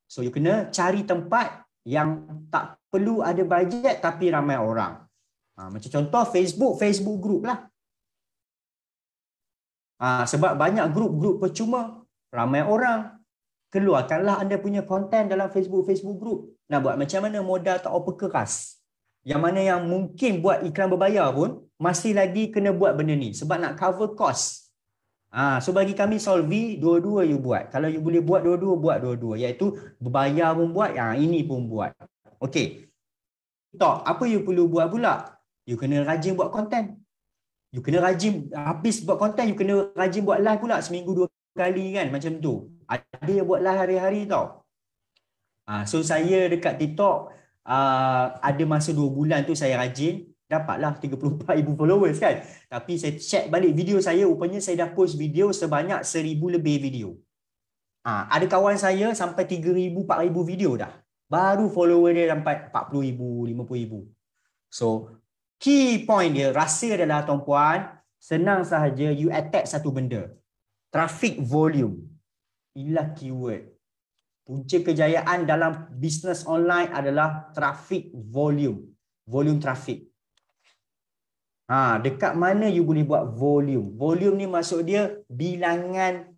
So you kena cari tempat yang tak perlu ada bajet tapi ramai orang. Macam contoh Facebook group lah. Sebab banyak grup percuma, ramai orang. Keluarkanlah anda punya konten dalam Facebook group. Nak buat macam mana, modal tak apa keras. Yang mana yang mungkin buat iklan berbayar pun masih lagi kena buat benda ni sebab nak cover cost. So bagi kami Solvi, dua-dua you buat. Kalau you boleh buat dua-dua, buat dua-dua. Iaitu berbayar pun buat, ini pun buat. Okey. Apa you perlu buat pula? You kena rajin buat konten. You kena rajin, habis buat konten, you kena rajin buat live pula seminggu 2 kali kan, macam tu. Ada yang buat live hari-hari tau. So saya dekat TikTok, ada masa 2 bulan tu saya rajin. Dapatlah 34,000 followers kan. Tapi saya check balik video saya, rupanya saya dah post video sebanyak 1,000 lebih video. Ada kawan saya sampai 3,000, 4,000 video dah. Baru follower dia sampai 40,000, 50,000. So, key point dia, rasa adalah tuan-puan, senang sahaja you attack satu benda. Traffic volume. Inilah keyword. Punca kejayaan dalam bisnes online adalah traffic volume. Volume traffic. Dekat mana you boleh buat volume? Volume ni maksud dia bilangan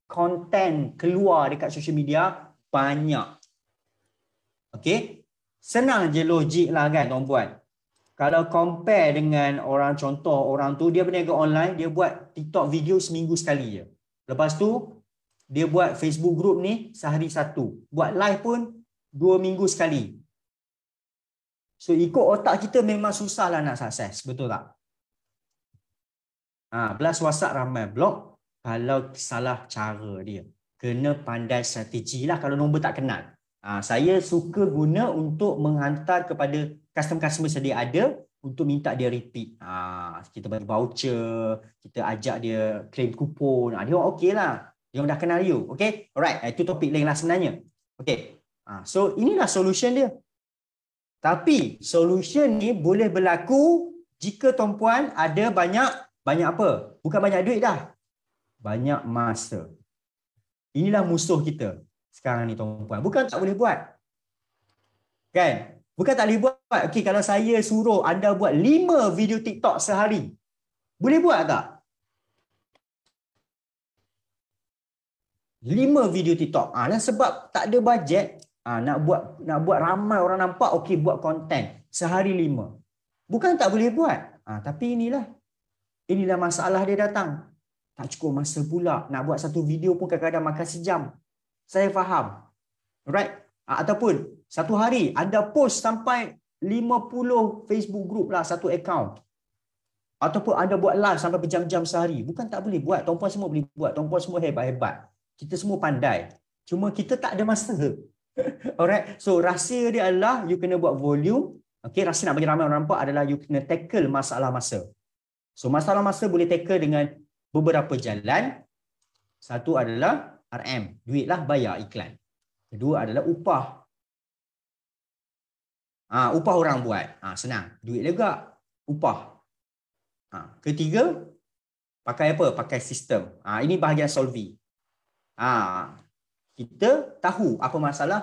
konten keluar dekat social media banyak. Okey? Senang je logik lah kan tuan-puan. Kalau compare dengan orang, contoh orang tu dia berniaga online, dia buat TikTok video seminggu sekali je. Lepas tu dia buat Facebook group ni sehari satu. Buat live pun 2 minggu sekali. So ikut otak kita memang susah lah nak sukses. Betul tak? Plus WhatsApp ramai blok kalau salah cara dia. Kena pandai strategi lah kalau nombor tak kenal. Saya suka guna untuk menghantar kepada customer-customer sedia ada untuk minta dia repeat. Kita bagi voucher, kita ajak dia claim kupon. Dia orang okey lah. Dia orang dah kenal you. Okay? Alright. Itu topik lain lah sebenarnya. Okay. So inilah solution dia. Tapi solution ni boleh berlaku jika tuan-puan ada banyak apa? Bukan banyak duit dah. Banyak masa. Inilah musuh kita sekarang ni tuan-puan. Bukan tak boleh buat. Kan? Bukan tak boleh buat. Okey, kalau saya suruh anda buat 5 video TikTok sehari. Boleh buat tak? 5 video TikTok. Dan sebab tak ada bajet, nak buat ramai orang nampak, okey buat konten sehari 5. Bukan tak boleh buat. Tapi inilah masalah dia datang. Tak cukup masa pula. Nak buat satu video pun kadang-kadang makan sejam. Saya faham. Alright? Ataupun satu hari anda post sampai 50 Facebook group lah satu account. Ataupun anda buat live sampai berjam-jam sehari. Bukan tak boleh buat. Tuan-puan semua boleh buat. Tuan-puan semua hebat-hebat. Kita semua pandai. Cuma kita tak ada masa. Alright. So rahsia dia adalah you kena buat volume. Okay, rahsia nak bagi ramai orang nampak adalah you kena tackle masalah masa. So masalah masa boleh tackle dengan beberapa jalan. Satu adalah RM. Duit lah bayar iklan. Kedua adalah upah. Upah orang buat. Senang. Duit juga. Upah. Ketiga, pakai apa? Pakai sistem. Ini bahagian Solvy. Kita tahu apa masalah.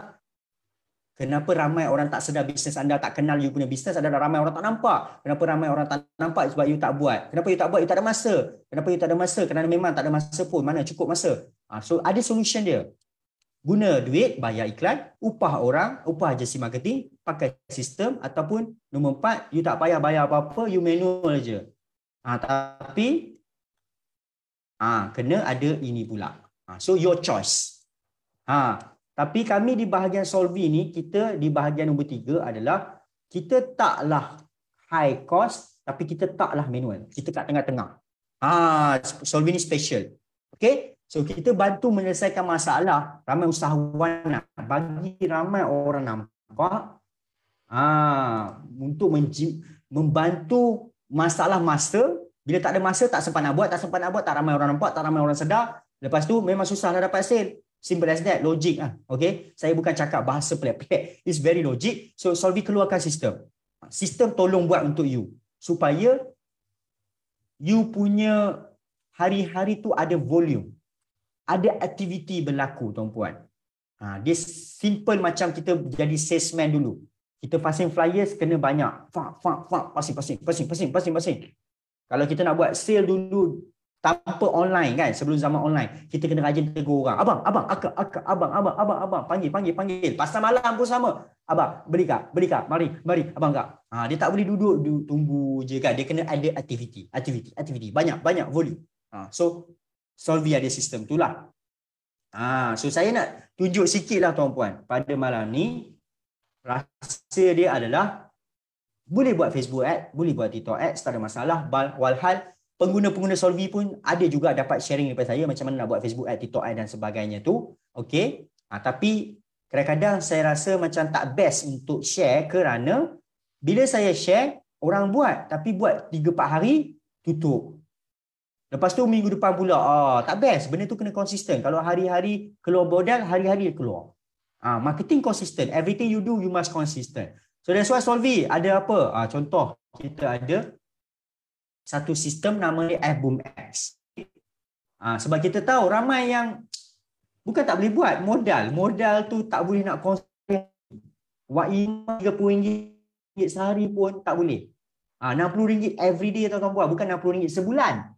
Kenapa ramai orang tak sedar bisnes anda, tak kenal you punya bisnes adalah ramai orang tak nampak. Kenapa ramai orang tak nampak? Sebab you tak buat. Kenapa you tak buat? You tak ada masa. Kenapa you tak ada masa? Kerana memang tak ada masa pun. Mana cukup masa? So ada solution dia. Guna duit, bayar iklan, upah orang, upah agensi marketing, pakai sistem ataupun nombor 4, you tak payah bayar apa-apa, you manual je. Tapi kena ada ini pula. So your choice. Tapi kami di bahagian Solvy ni, kita di bahagian nombor 3 adalah kita taklah high cost tapi kita taklah manual. Kita kat tengah-tengah. Solvy ni special. Okay? So kita bantu menyelesaikan masalah ramai usahawan nak bagi ramai orang nampak untuk membantu masalah masa. Bila tak ada masa, tak sempat nak buat, tak ramai orang nampak, tak ramai orang sedar. Lepas tu memang susah nak dapat sale. Simple as that, logik. Okay? Saya bukan cakap bahasa pelik-pelik. It's very logic. So Solvy keluarkan sistem. Sistem tolong buat untuk you. Supaya you punya hari-hari tu ada volume. Ada aktiviti berlaku, tuan-puan. Dia simple macam kita jadi salesman dulu. Kita passing flyers kena banyak. Passing. Kalau kita nak buat sale dulu tanpa online kan, sebelum zaman online, kita kena rajin tegur orang. Abang, panggil. Pasal malam pun sama. Abang, beli kak, mari, abang kak. Dia tak boleh duduk tunggu je kan. Dia kena ada aktiviti. Banyak volume. So Solvy ada sistem tu lah. So saya nak tunjuk sikit lah tuan-puan. Pada malam ni, rahsia dia adalah boleh buat Facebook ad, boleh buat TikTok ad, tak ada masalah. Walhal pengguna-pengguna Solvy pun ada juga dapat sharing daripada saya macam mana nak buat Facebook ad, TikTok ad dan sebagainya tu. Okay. Tapi kadang-kadang saya rasa macam tak best untuk share kerana bila saya share, orang buat tapi buat 3-4 hari, tutup. Lepas tu minggu depan pula, tak best. Benda tu kena konsisten. Kalau hari-hari keluar modal, hari-hari keluar. Marketing konsisten. Everything you do, you must consistent. So that's why Solvy ada apa? Contoh, kita ada satu sistem namanya F-Boom X. Sebab kita tahu ramai yang bukan tak boleh buat. Modal tu tak boleh nak konsisten. Buat RM30 sehari pun tak boleh. RM60 everyday tuan-tuan, bukan RM60 sebulan.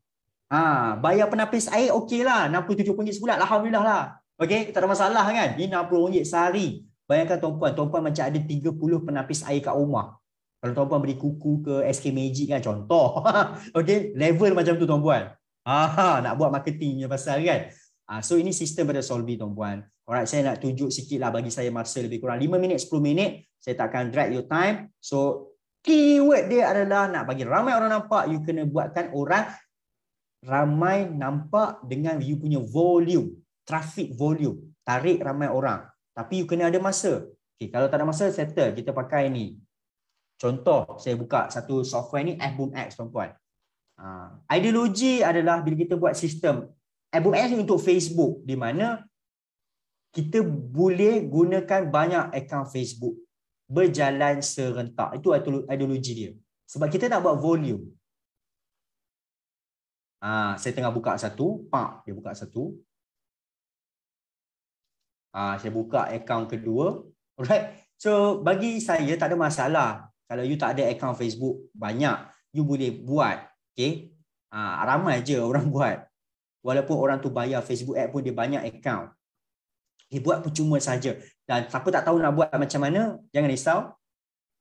Bayar penapis air okey lah, RM60-70 sebulan, alhamdulillah lah. Okey, tak ada masalah kan. Ini RM60 sehari. Bayangkan tuan-puan macam ada 30 penapis air kat rumah. Kalau tuan-puan beri kuku ke SK Magic kan, contoh. Okey, level macam tu tuan-puan. Nak buat marketing punya pasal kan. So ini sistem pada Solvy tuan-puan. Alright, saya nak tunjuk sikit lah, bagi saya masa lebih kurang 5 minit, 10 minit. Saya takkan drag your time. So keyword dia adalah nak bagi ramai orang nampak, you kena buatkan orang ramai nampak dengan you punya volume, traffic volume. Tarik ramai orang. Tapi you kena ada masa. Okay, kalau tak ada masa, settle. Kita pakai ni. Contoh, saya buka satu software ni, F-Boom X tuan-puan. Ideologi adalah bila kita buat sistem F-Boom X ni untuk Facebook, di mana kita boleh gunakan banyak akaun Facebook berjalan serentak. Itu ideologi dia. Sebab kita nak buat volume. Saya tengah buka satu, dia buka satu. Saya buka akaun kedua. Alright. So bagi saya tak ada masalah. Kalau you tak ada akaun Facebook banyak, you boleh buat. Okay. Ramai je orang buat. Walaupun orang tu bayar Facebook ad pun dia banyak akaun. Dia buat percuma saja. Dan siapa tak tahu nak buat macam mana, jangan risau.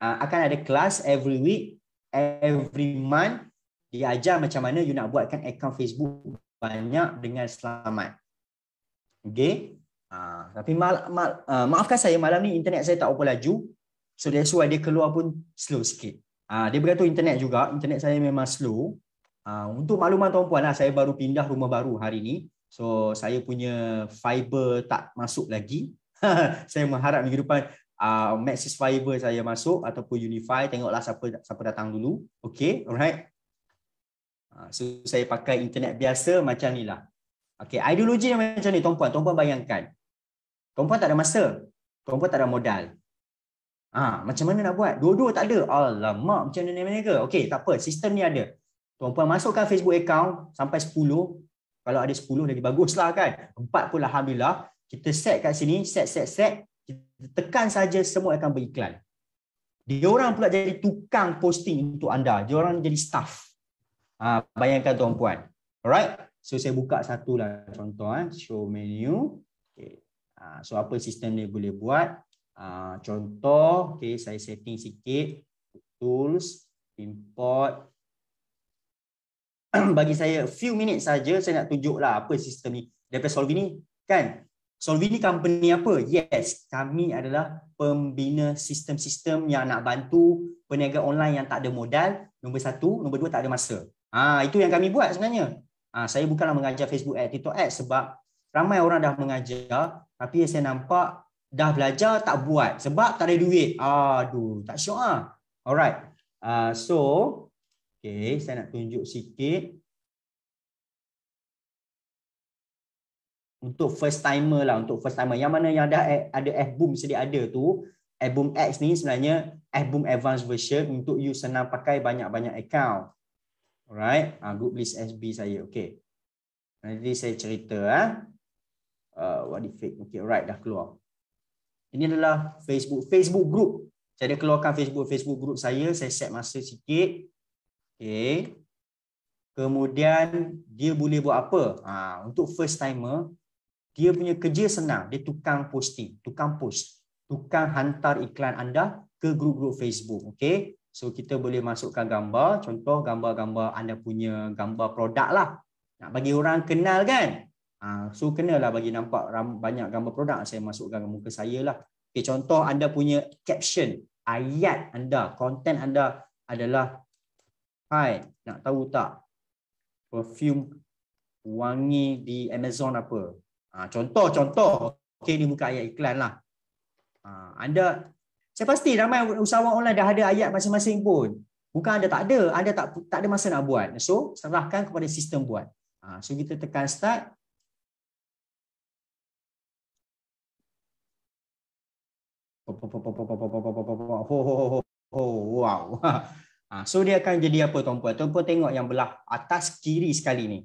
Akan ada kelas every week, every month. Dia ajar macam mana you nak buatkan akaun Facebook banyak dengan selamat. Okay. Tapi maafkan saya, malam ni internet saya tak apa laju. So that's why dia keluar pun slow sikit. Dia bergantung internet juga. Internet saya memang slow. Untuk makluman tuan-puan lah, saya baru pindah rumah baru hari ni. So saya punya fiber tak masuk lagi. Saya mengharap minggu depan Maxis Fiber saya masuk ataupun Unify. Tengoklah siapa datang dulu. Okay, alright. So saya pakai internet biasa macam ni lah. Okay, ideologi yang macam ni tuan-puan. Tuan-puan bayangkan. Tuan-puan tak ada masa. Tuan-puan tak ada modal. Macam mana nak buat? Dua-dua tak ada. Alamak, macam mana ke? Okay, tak apa. Sistem ni ada. Tuan-puan masukkan Facebook account sampai 10. Kalau ada 10 lagi baguslah kan. 4 pun alhamdulillah. Kita set kat sini, set. Kita tekan saja, semua akan beriklan. Dia orang pula jadi tukang posting untuk anda. Dia orang jadi staff. Bayangkan tuan-puan. Alright. So saya buka satu lah contoh. Show menu. Okay. So apa sistem ni boleh buat? Contoh. Okay, saya setting sikit. Tools. Import. Bagi saya few minit saja, saya nak tunjuklah apa sistem ni. Daripada Solvy ni kan. Solvy ni company apa? Yes, kami adalah pembina sistem-sistem yang nak bantu peniaga online yang tak ada modal. Nombor 1, nombor 2 tak ada masa. Itu yang kami buat sebenarnya. Saya bukanlah mengajar Facebook ad, TikTok ad sebab ramai orang dah mengajar, tapi saya nampak dah belajar tak buat sebab tak ada duit. Aduh, tak syok ah. Alright. So okay, saya nak tunjuk sikit. Untuk first timer lah, untuk first timer. Yang mana yang ada F-Boom sedia ada tu, F-Boom X ni sebenarnya F-Boom Advanced version untuk you senang pakai banyak-banyak account. Alright, group list SB saya. Okay. Nanti saya cerita. What the fake. Okay, alright, dah keluar. Ini adalah Facebook group. Saya dah keluarkan Facebook group saya set masa sikit. Okay. Kemudian dia boleh buat apa? Untuk first timer, dia punya kerja senang. Dia tukang posting, tukang post, tukang hantar iklan anda ke grup-grup Facebook. Okay. So kita boleh masukkan gambar. Contoh gambar-gambar anda punya gambar produk lah. Nak bagi orang kenal kan? So kenalah bagi nampak banyak gambar produk. Saya masukkan muka saya lah. Okay, contoh anda punya caption, ayat anda, konten anda adalah, hai, nak tahu tak perfume wangi di Amazon apa? Contoh. Okey, ni buka ayat iklan lah. Anda, saya pasti ramai usahawan online dah ada ayat masing-masing pun. Bukan anda tak ada, anda tak ada masa nak buat. So, serahkan kepada sistem buat. So, kita tekan start. Wow. So dia akan jadi apa tuan-puan? Tuan-puan tengok yang belah atas kiri sekali ni.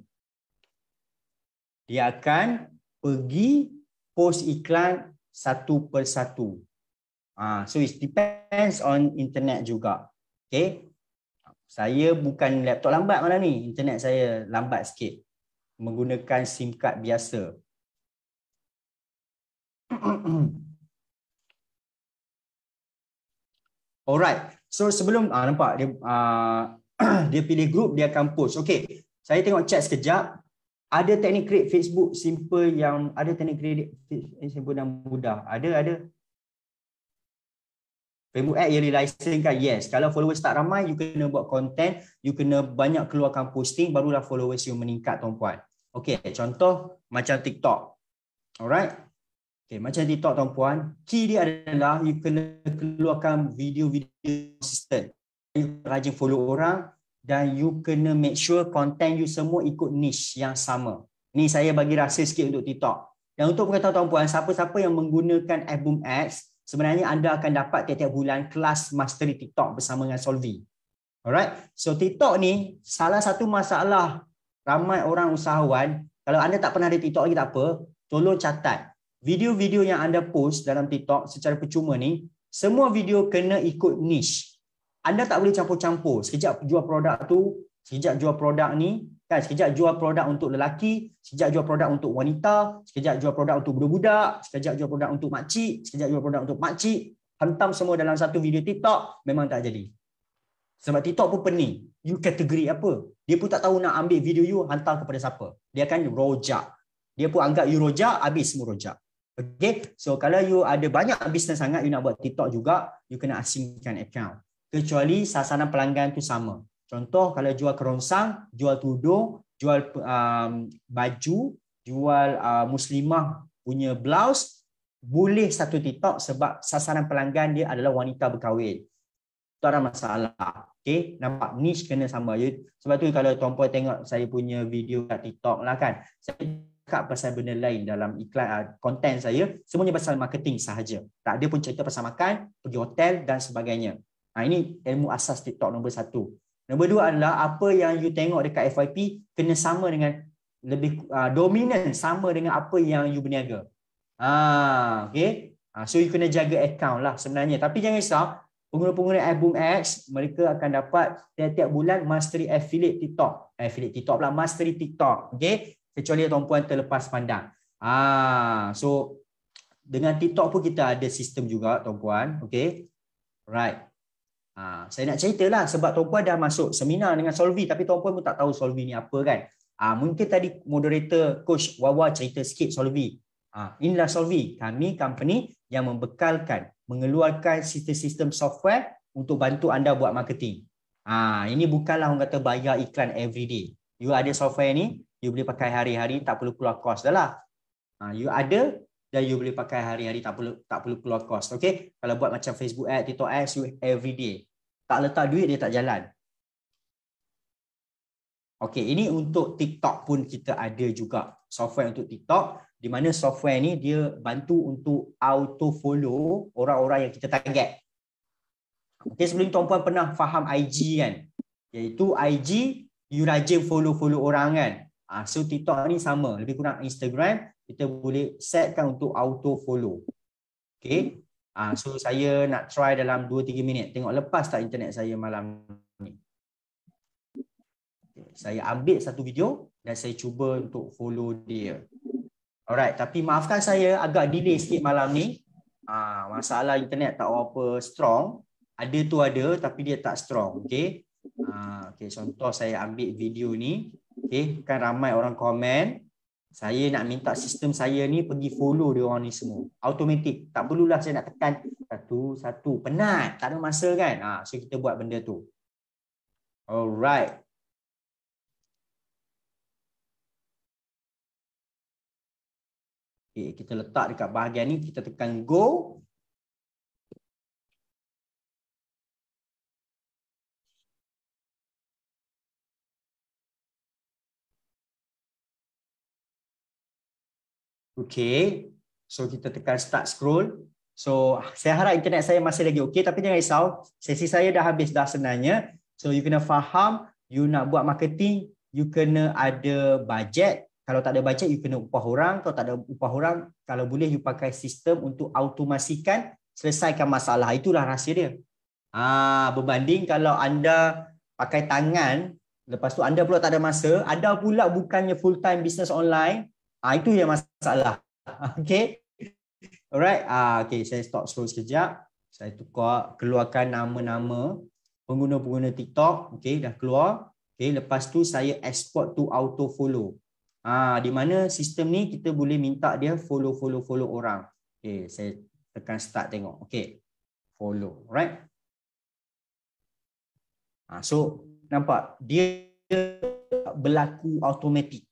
Dia akan pergi post iklan satu per satu. So it depends on internet juga. Okay. Saya bukan laptop lambat malam ni. Internet saya lambat sikit. Menggunakan SIM card biasa. Alright. So sebelum nampak dia dia pilih group, dia akan post. Okey. Saya tengok chat sekejap. Ada teknik create Facebook simple yang ada teknik create simple dan mudah. Ada. Facebook ad yearly license kan? Yes. Kalau followers tak ramai, you kena buat content, you kena banyak keluarkan posting, barulah followers you meningkat, tuan-puan. Okay, contoh macam TikTok. Alright. Okay, macam TikTok, tuan-puan. Key dia adalah you kena keluarkan video-video consistent. You rajin follow orang dan you kena make sure content you semua ikut niche yang sama. Ni saya bagi rahsia sikit untuk TikTok. Dan untuk pengetahuan tuan-puan, siapa-siapa yang menggunakan Boom Ads, sebenarnya anda akan dapat tiap-tiap bulan kelas mastery TikTok bersama dengan Solvi. Alright. So TikTok ni salah satu masalah ramai orang usahawan. Kalau anda tak pernah ada TikTok lagi tak apa, tolong catat. Video-video yang anda post dalam TikTok secara percuma ni, semua video kena ikut niche. Anda tak boleh campur-campur. Sekejap jual produk tu, sekejap jual produk ni, kan? Sekejap jual produk untuk lelaki, sekejap jual produk untuk wanita, sekejap jual produk untuk budak-budak, sekejap jual produk untuk makcik, sekejap jual produk untuk makcik. Hantam semua dalam satu video TikTok, memang tak jadi. Sebab TikTok pun pening. You kategori apa? Dia pun tak tahu nak ambil video you, hantar kepada siapa. Dia akan rojak. Dia pun anggap you rojak, habis semua rojak. Okay? So kalau you ada banyak bisnes sangat, you nak buat TikTok juga, you kena asingkan account. Kecuali sasaran pelanggan tu sama. Contoh kalau jual kerongsang, jual tudung, jual baju, jual muslimah punya blouse, boleh satu TikTok sebab sasaran pelanggan dia adalah wanita berkahwin. Tak ada masalah. Okay, nampak niche kena sama. Sebab tu kalau tuan-puan tengok saya punya video kat TikTok lah kan, saya cakap pasal benda lain dalam iklan konten saya, semuanya pasal marketing sahaja. Tak ada pun cerita pasal makan, pergi hotel dan sebagainya. Ini ilmu asas TikTok nombor 1. Nombor 2 adalah apa yang you tengok dekat FYP kena sama dengan lebih dominan sama dengan apa yang you berniaga. Okay. So you kena jaga account lah sebenarnya. Tapi jangan risau, pengguna-pengguna Boom Ads mereka akan dapat tiap-tiap bulan mastery affiliate TikTok. Affiliate TikTok pula, mastery TikTok. Okay. Kecuali tuan-puan terlepas pandang. So dengan TikTok pun kita ada sistem juga tuan-puan. Okay. Right. Saya nak ceritalah sebab tuan-puan dah masuk seminar dengan Solvi tapi tuan-puan pun tak tahu Solvi ni apa kan. Mungkin tadi moderator Coach Wawa cerita sikit Solvi. Inilah Solvi, kami company yang membekalkan, mengeluarkan sistem-sistem software untuk bantu anda buat marketing. Ini bukanlah orang kata bayar iklan everyday. You ada software ni, you boleh pakai hari-hari, tak perlu keluar kos dah lah. You ada dan you boleh pakai hari-hari, tak perlu keluar kos. Okay? Kalau buat macam Facebook ad, TikTok ads, you everyday. Tak letak duit, dia tak jalan. Okey, ini untuk TikTok pun kita ada juga software untuk TikTok, di mana software ni dia bantu untuk auto follow orang-orang yang kita target. Okey, sebelum tuan-puan pernah faham IG kan? Iaitu IG, you rajin follow orang kan? So TikTok ni sama, lebih kurang Instagram, kita boleh setkan untuk auto follow. Okey. So saya nak try dalam 2-3 minit. Tengok lepas tak internet saya malam ni. Saya ambil satu video dan saya cuba untuk follow dia. Alright, tapi maafkan saya agak delay sikit malam ni. Masalah internet tak apa strong. Ada tu ada tapi dia tak strong. Okay. Okay, contoh saya ambil video ni. Okay, kan ramai orang komen. Saya nak minta sistem saya ni pergi follow dia orang ni semua. Automatik. Tak perlulah saya nak tekan satu-satu. Penat. Tak ada masa kan. So kita buat benda tu. Alright. Okay, kita letak dekat bahagian ni. Kita tekan go. Okay, so kita tekan start scroll. So saya harap internet saya masih lagi okay, tapi jangan risau, sesi saya dah habis dah sebenarnya. So you kena faham, you nak buat marketing, you kena ada budget. Kalau tak ada budget, you kena upah orang. Kalau tak ada upah orang, kalau boleh you pakai sistem untuk automasikan, selesaikan masalah. Itulah rahsia dia. Berbanding kalau anda pakai tangan, lepas tu anda pula tak ada masa, anda pula bukannya full time business online. Itu yang masalah. Okay. Alright. Okay, saya stop scroll sekejap. Saya keluarkan nama-nama pengguna-pengguna TikTok. Okay, dah keluar. Okay, lepas tu saya export to auto follow. Di mana sistem ni kita boleh minta dia follow orang. Okay, saya tekan start tengok. Okay, follow. Alright. So nampak dia berlaku automatik.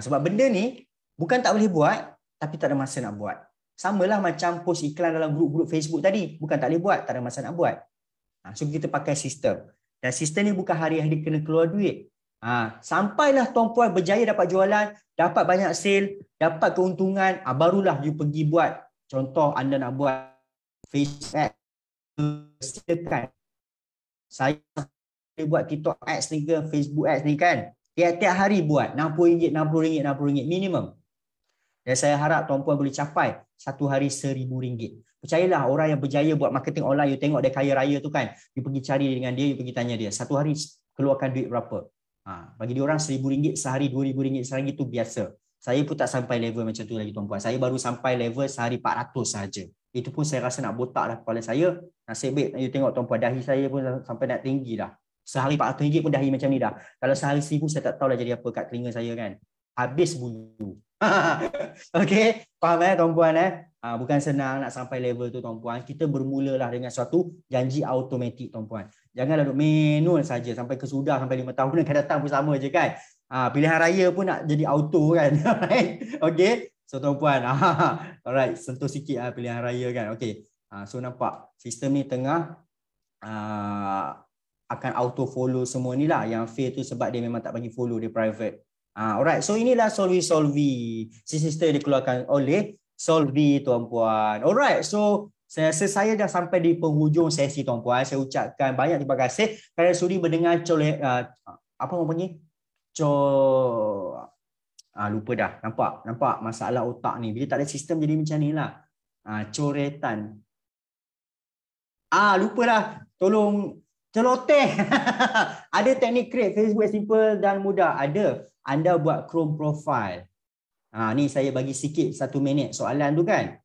Sebab benda ni bukan tak boleh buat, tapi tak ada masa nak buat. Samalah macam post iklan dalam grup-grup Facebook tadi. Bukan tak boleh buat, tak ada masa nak buat. So kita pakai sistem. Dan sistem ni bukan hari-hari kena keluar duit. Sampailah tuan-puan berjaya dapat jualan, dapat banyak sale, dapat keuntungan, barulah you pergi buat. Contoh anda nak buat Facebook ads, silakan. Saya buat TikTok ads ni ke, Facebook ads ni kan, tiap-tiap hari buat RM60, RM60 minimum. Dan saya harap tuan-puan boleh capai satu hari RM1,000. Percayalah, orang yang berjaya buat marketing online, you tengok dia kaya raya tu kan, you pergi cari dengan dia, you pergi tanya dia, satu hari keluarkan duit berapa. Bagi dia orang RM1,000 sehari, RM2,000 sehari itu biasa. Saya pun tak sampai level macam tu lagi tuan-puan. Saya baru sampai level sehari 400 saja. Itu pun saya rasa nak botak dah kepala saya. Nasib baik, you tengok tuan-puan, dahi saya pun sampai nak tinggi dah. Sehari RM400 pun dahi macam ni dah. Kalau sehari RM1,000 saya tak tahu lah jadi apa kat telinga saya kan. Habis bulu. Okey, faham tuan-puan bukan senang nak sampai level tu tuan-puan. Kita bermulalah dengan suatu janji automatik tuan-puan. Janganlah duk manual saja sampai kesudah sampai 5 tahun akan datang pun sama je kan. Pilihan raya pun nak jadi auto kan. Okey. So tuan-puan, alright, sentuh sikit pilihan raya kan. Okey. So nampak sistem ni tengah akan auto follow semua ni lah. Yang fail tu sebab dia memang tak bagi follow, dia private. Alright, so inilah Solvi. Sistem dikeluarkan oleh Solvi tuan-puan. Alright, so saya rasa saya dah sampai di penghujung sesi tuan-puan. Saya ucapkan banyak terima kasih kerana sudi mendengar apa orang panggil? Lupa dah. Nampak masalah otak ni. Bila tak ada sistem jadi macam ni lah. Coretan. Lupa dah. Tolong celoteh. Ada teknik create Facebook simple dan mudah. Ada. Anda buat Chrome profile. Ni saya bagi sikit 1 minit soalan tu kan.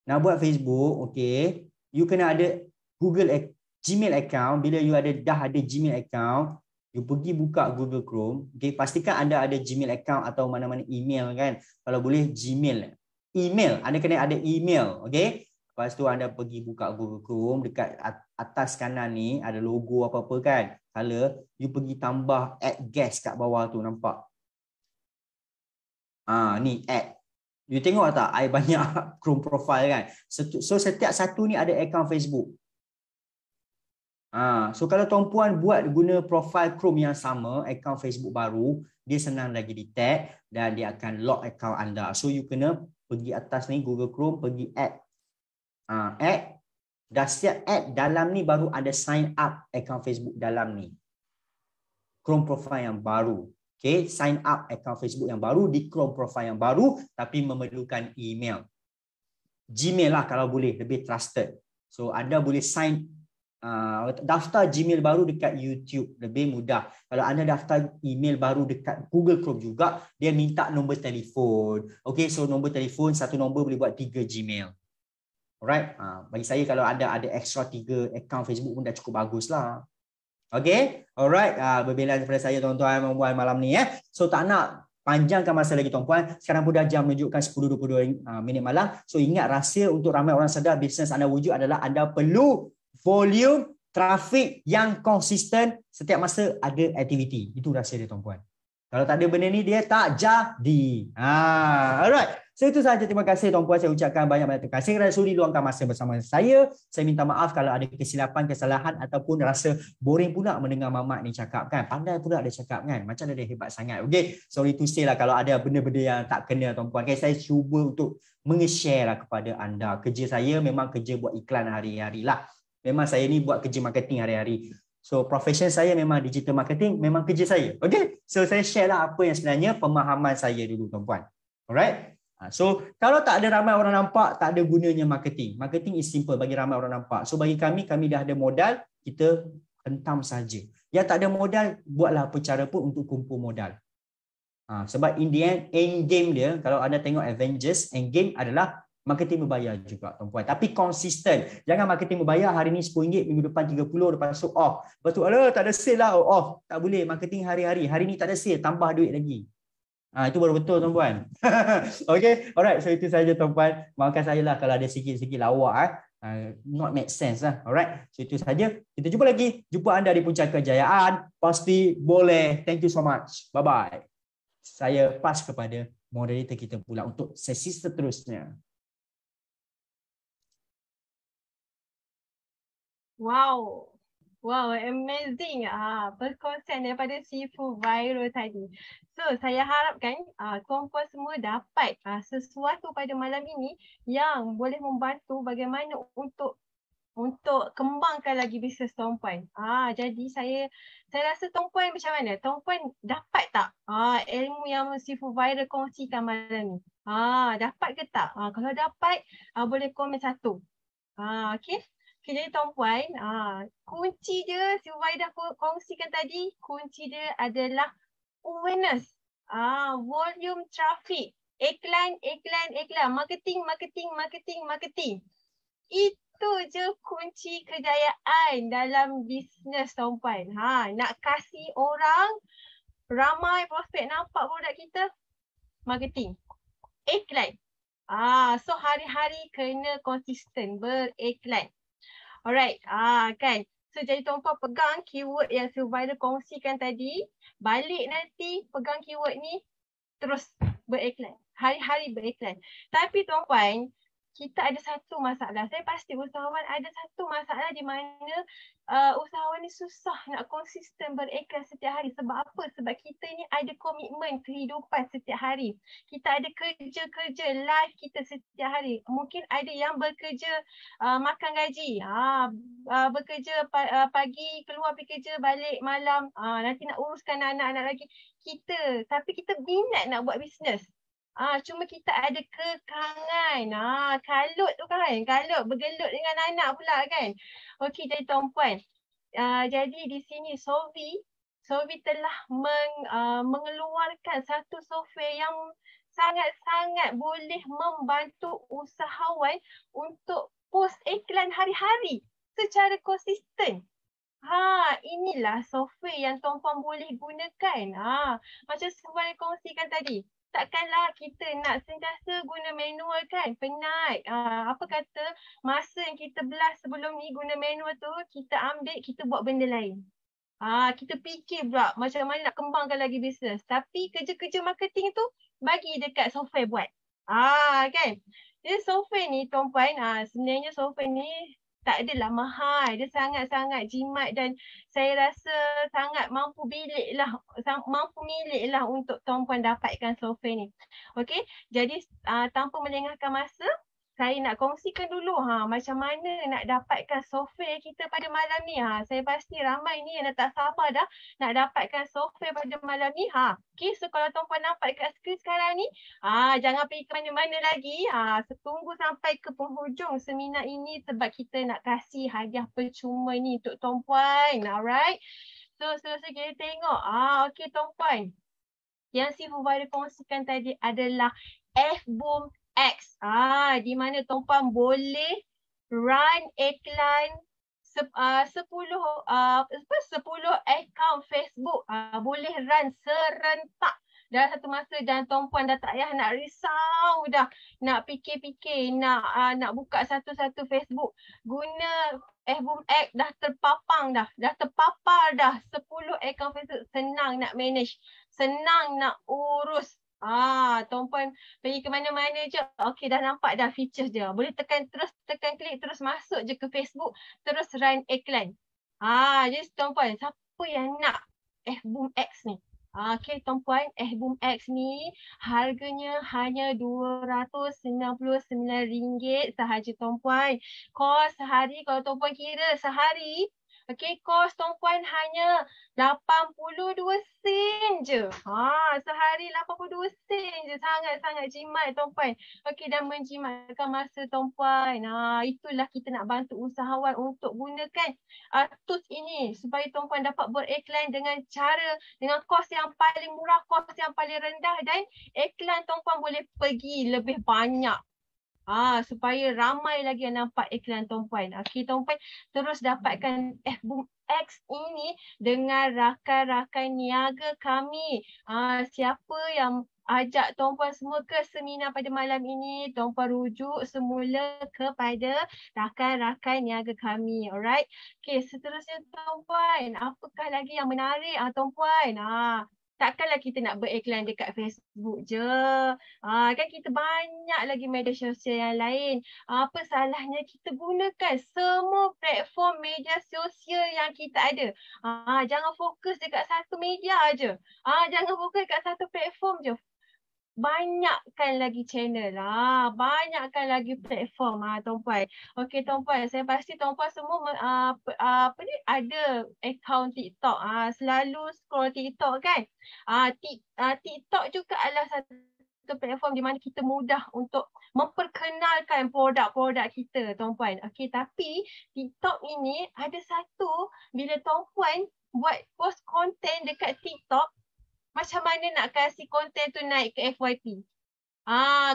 Nak buat Facebook, okay. You kena ada Gmail account. Bila you dah ada Gmail account, you pergi buka Google Chrome. Okay, pastikan anda ada Gmail account atau mana-mana email kan. Kalau boleh Gmail. Email, anda kena ada email, okay. Lepas tu anda pergi buka Google Chrome, dekat atas kanan ni ada logo apa-apa kan. Color, you pergi tambah add guest kat bawah tu, nampak? Ni add. You tengok tak? I banyak Chrome profile kan. So setiap satu ni ada account Facebook. So kalau tuan-puan buat guna profile Chrome yang sama, account Facebook baru, dia senang lagi di tag dan dia akan lock account anda. So you kena pergi atas ni Google Chrome, pergi add. Add. Dah siap add, dalam ni baru ada sign up account Facebook dalam ni. Chrome profile yang baru. Okay, sign up account Facebook yang baru di Chrome profile yang baru tapi memerlukan email. Gmail lah kalau boleh, lebih trusted. So anda boleh daftar Gmail baru dekat YouTube, lebih mudah. Kalau anda daftar email baru dekat Google Chrome juga, dia minta nombor telefon. Okay, so nombor telefon, satu nombor boleh buat 3 Gmail. Alright, bagi saya kalau anda ada extra 3 account Facebook pun dah cukup bagus lah. Okay, alright, berbela daripada saya tuan-tuan perempuan malam ni So tak nak panjangkan masa lagi tuan-puan. Sekarang pun dah jam menunjukkan 10.22 minit malam. So ingat rahsia untuk ramai orang sedar bisnes anda wujud adalah anda perlu volume trafik yang konsisten. Setiap masa ada aktiviti. Itu rahsia dia tuan-puan. Kalau tak ada benda ni dia tak jadi. Alright. So itu sahaja, terima kasih tuan-puan. Saya ucapkan banyak-banyak terima kasih kerana sudi luangkan masa bersama saya. Saya minta maaf kalau ada kesilapan, kesalahan ataupun rasa boring pula mendengar mamak ni cakap kan. Pandai pula dia cakap kan. Macam dia hebat sangat. Okay. Sorry to say lah kalau ada benda-benda yang tak kena tuan-puan. Okay. Saya cuba untuk menge-share lah kepada anda. Kerja saya memang kerja buat iklan hari-hari lah. Memang saya ni buat kerja marketing hari-hari. So profession saya memang digital marketing, memang kerja saya. Okay. So saya share lah apa yang sebenarnya pemahaman saya dulu tuan-puan. Alright. So kalau tak ada ramai orang nampak, tak ada gunanya marketing. Marketing is simple bagi ramai orang nampak. So bagi kami dah ada modal, kita hentam saja. Yang tak ada modal, buatlah apa cara pun untuk kumpul modal. Sebab in the end game dia, kalau anda tengok Avengers, end game adalah Marketing berbayar juga tuan-puan. Tapi konsisten. Jangan marketing berbayar hari ni RM10, minggu depan 30, lepas tu off. Lepas tu tak ada sale lah, off. Tak boleh. Marketing hari-hari. Hari ni tak ada sale, tambah duit lagi. Itu baru betul tuan-puan. Okay, alright. So itu saja tuan-puan. Maafkan saya lah kalau ada sikit-sikit lawak. Not make sense lah. Alright. So itu saja. Kita jumpa lagi. Jumpa anda di Puncak Kejayaan. Pasti boleh. Thank you so much. Bye-bye. Saya pass kepada moderator kita pula untuk sesi seterusnya. Wow. Wow, amazing. Perkongsian daripada Sifu Viral tadi. So, saya harapkan tuan-puan semua dapat sesuatu pada malam ini yang boleh membantu bagaimana untuk kembangkan lagi bisnes tuan-puan. Jadi saya rasa tuan-puan macam mana? Tuan-puan dapat tak ilmu yang Sifu Viral kongsikan malam ni? Dapat ke tak? Kalau dapat, boleh komen 1. Okay. Okay, jadi tuan-puan, kunci dia Sifu Viral dah kongsikan tadi, kunci dia adalah awareness, volume traffic, iklan, marketing. Itu je kunci kejayaan dalam bisnes tuan-puan. Nak kasih orang ramai prospek nampak produk kita, marketing, iklan. So hari-hari kena konsisten beriklan. Alright, kan. So jadi tuan-puan pegang keyword yang Sifu Viral kongsikan tadi, balik nanti pegang keyword ni, terus beriklan. Hari-hari beriklan. Tapi tuan-puan, kita ada satu masalah. Saya pasti usahawan ada satu masalah di mana usahawan ni susah nak konsisten beriklan setiap hari. Sebab apa? Sebab kita ni ada komitmen kehidupan setiap hari. Kita ada kerja-kerja live kita setiap hari. Mungkin ada yang bekerja makan gaji. Bekerja pagi, keluar pergi kerja, balik malam. Nanti nak uruskan anak-anak lagi. Tapi kita minat nak buat bisnes. Cuma kita ada kekangan. Kalut tu kan. Kalut bergelut dengan anak pula kan. Okey, jadi tuan-puan. Jadi di sini Sovi telah mengeluarkan satu software yang sangat-sangat boleh membantu usahawan untuk post iklan hari-hari secara konsisten. Inilah software yang tuan-puan boleh gunakan. Macam saya kongsikan tadi. Takkanlah kita nak sentiasa guna manual kan, penat. Apa kata masa yang kita belas sebelum ni guna manual tu, kita ambil, kita buat benda lain. Kita fikir pula macam mana nak kembangkan lagi bisnes. Tapi kerja-kerja marketing tu bagi dekat software buat. Kan. Jadi software ni tuan-puan, sebenarnya software ni tak adalah mahal. Dia sangat-sangat jimat dan saya rasa sangat mampu milik lah untuk tuan-puan dapatkan software ni. Okey, jadi tanpa melengahkan masa, saya nak kongsikan dulu macam mana nak dapatkan software kita pada malam ni. Saya pasti ramai ni yang dah tak sabar dah nak dapatkan software pada malam ni. Okey, so kalau tuan-puan nampak kat skrin sekarang ni, jangan pergi ke mana-mana lagi. Tunggu sampai ke penghujung seminar ini sebab kita nak kasih hadiah percuma ni untuk tuan-puan. Alright. So kita tengok. Okey tuan-puan. Yang Sifu Viral kongsikan tadi adalah F-Boom X. Di mana tuan-puan boleh run iklan 10 account Facebook. Boleh run serentak dalam satu masa dan tuan-puan dah tak payah nak risau dah. Nak fikir-fikir, nak buka satu-satu Facebook. Guna F-Boom X dah terpapang dah. Dah terpapar dah 10 account Facebook. Senang nak manage. Senang nak urus. Tuan-puan pergi ke mana-mana je. Okey, dah nampak dah features dia. Boleh tekan klik terus masuk je ke Facebook, terus run iklan. Jadi tuan-puan, siapa yang nak F-Boom X ni? Okey tuan-puan, F-Boom X ni harganya hanya RM299 sahaja tuan-puan. Kos sehari, kalau tuan-puan kira sehari, okey, kos tuan-puan hanya 82 sen je. Sehari 82 sen je. Sangat-sangat jimat tuan-puan. Okey, dan menjimatkan masa tuan-puan. Itulah kita nak bantu usahawan untuk gunakan tools ini supaya tuan-puan dapat beriklan dengan kos yang paling murah, kos yang paling rendah dan iklan tuan-puan boleh pergi lebih banyak Supaya ramai lagi yang nampak iklan Tuan Puan. Okey Tuan Puan, terus dapatkan Boom X ini dengan rakan-rakan niaga kami. Siapa yang ajak Tuan Puan semua ke seminar pada malam ini, Tuan Puan rujuk semula kepada rakan-rakan niaga kami. Alright. Okey, seterusnya Tuan Puan, apakah lagi yang menarik Tuan Puan? Takkanlah kita nak beriklan dekat Facebook je. Kan kita banyak lagi media sosial yang lain. Apa salahnya kita gunakan semua platform media sosial yang kita ada. Jangan fokus dekat satu media aje. Jangan fokus dekat satu platform je. Banyakkan lagi channel. Banyakkan lagi platform Tuan Puan. Okey Tuan Puan, saya pasti Tuan Puan semua ada akaun TikTok. Selalu scroll TikTok kan. TikTok juga adalah satu platform di mana kita mudah untuk memperkenalkan produk-produk kita Tuan Puan. Okey, tapi TikTok ini ada satu, bila Tuan Puan buat post konten dekat TikTok, macam mana nak kasih konten tu naik ke FYP?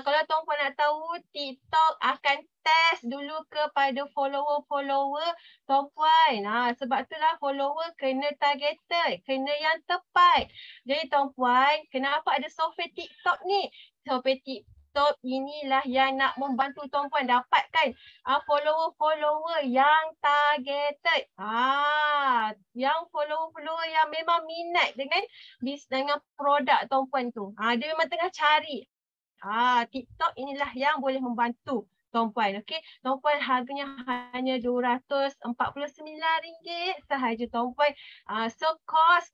Kalau Tuan Puan nak tahu, TikTok akan test dulu kepada follower-follower Tuan Puan. Sebab itulah follower kena targeted, kena yang tepat. Jadi Tuan Puan, kenapa ada software TikTok ni? Software TikTok inilah yang nak membantu Tuan Puan dapatkan follower-follower yang targeted. Yang follower-follower yang memang minat dengan produk Tuan Puan tu. Dia memang tengah cari. TikTok inilah yang boleh membantu Tuan Puan. Okey, Tuan Puan harganya hanya RM249 sahaja Tuan Puan. So kos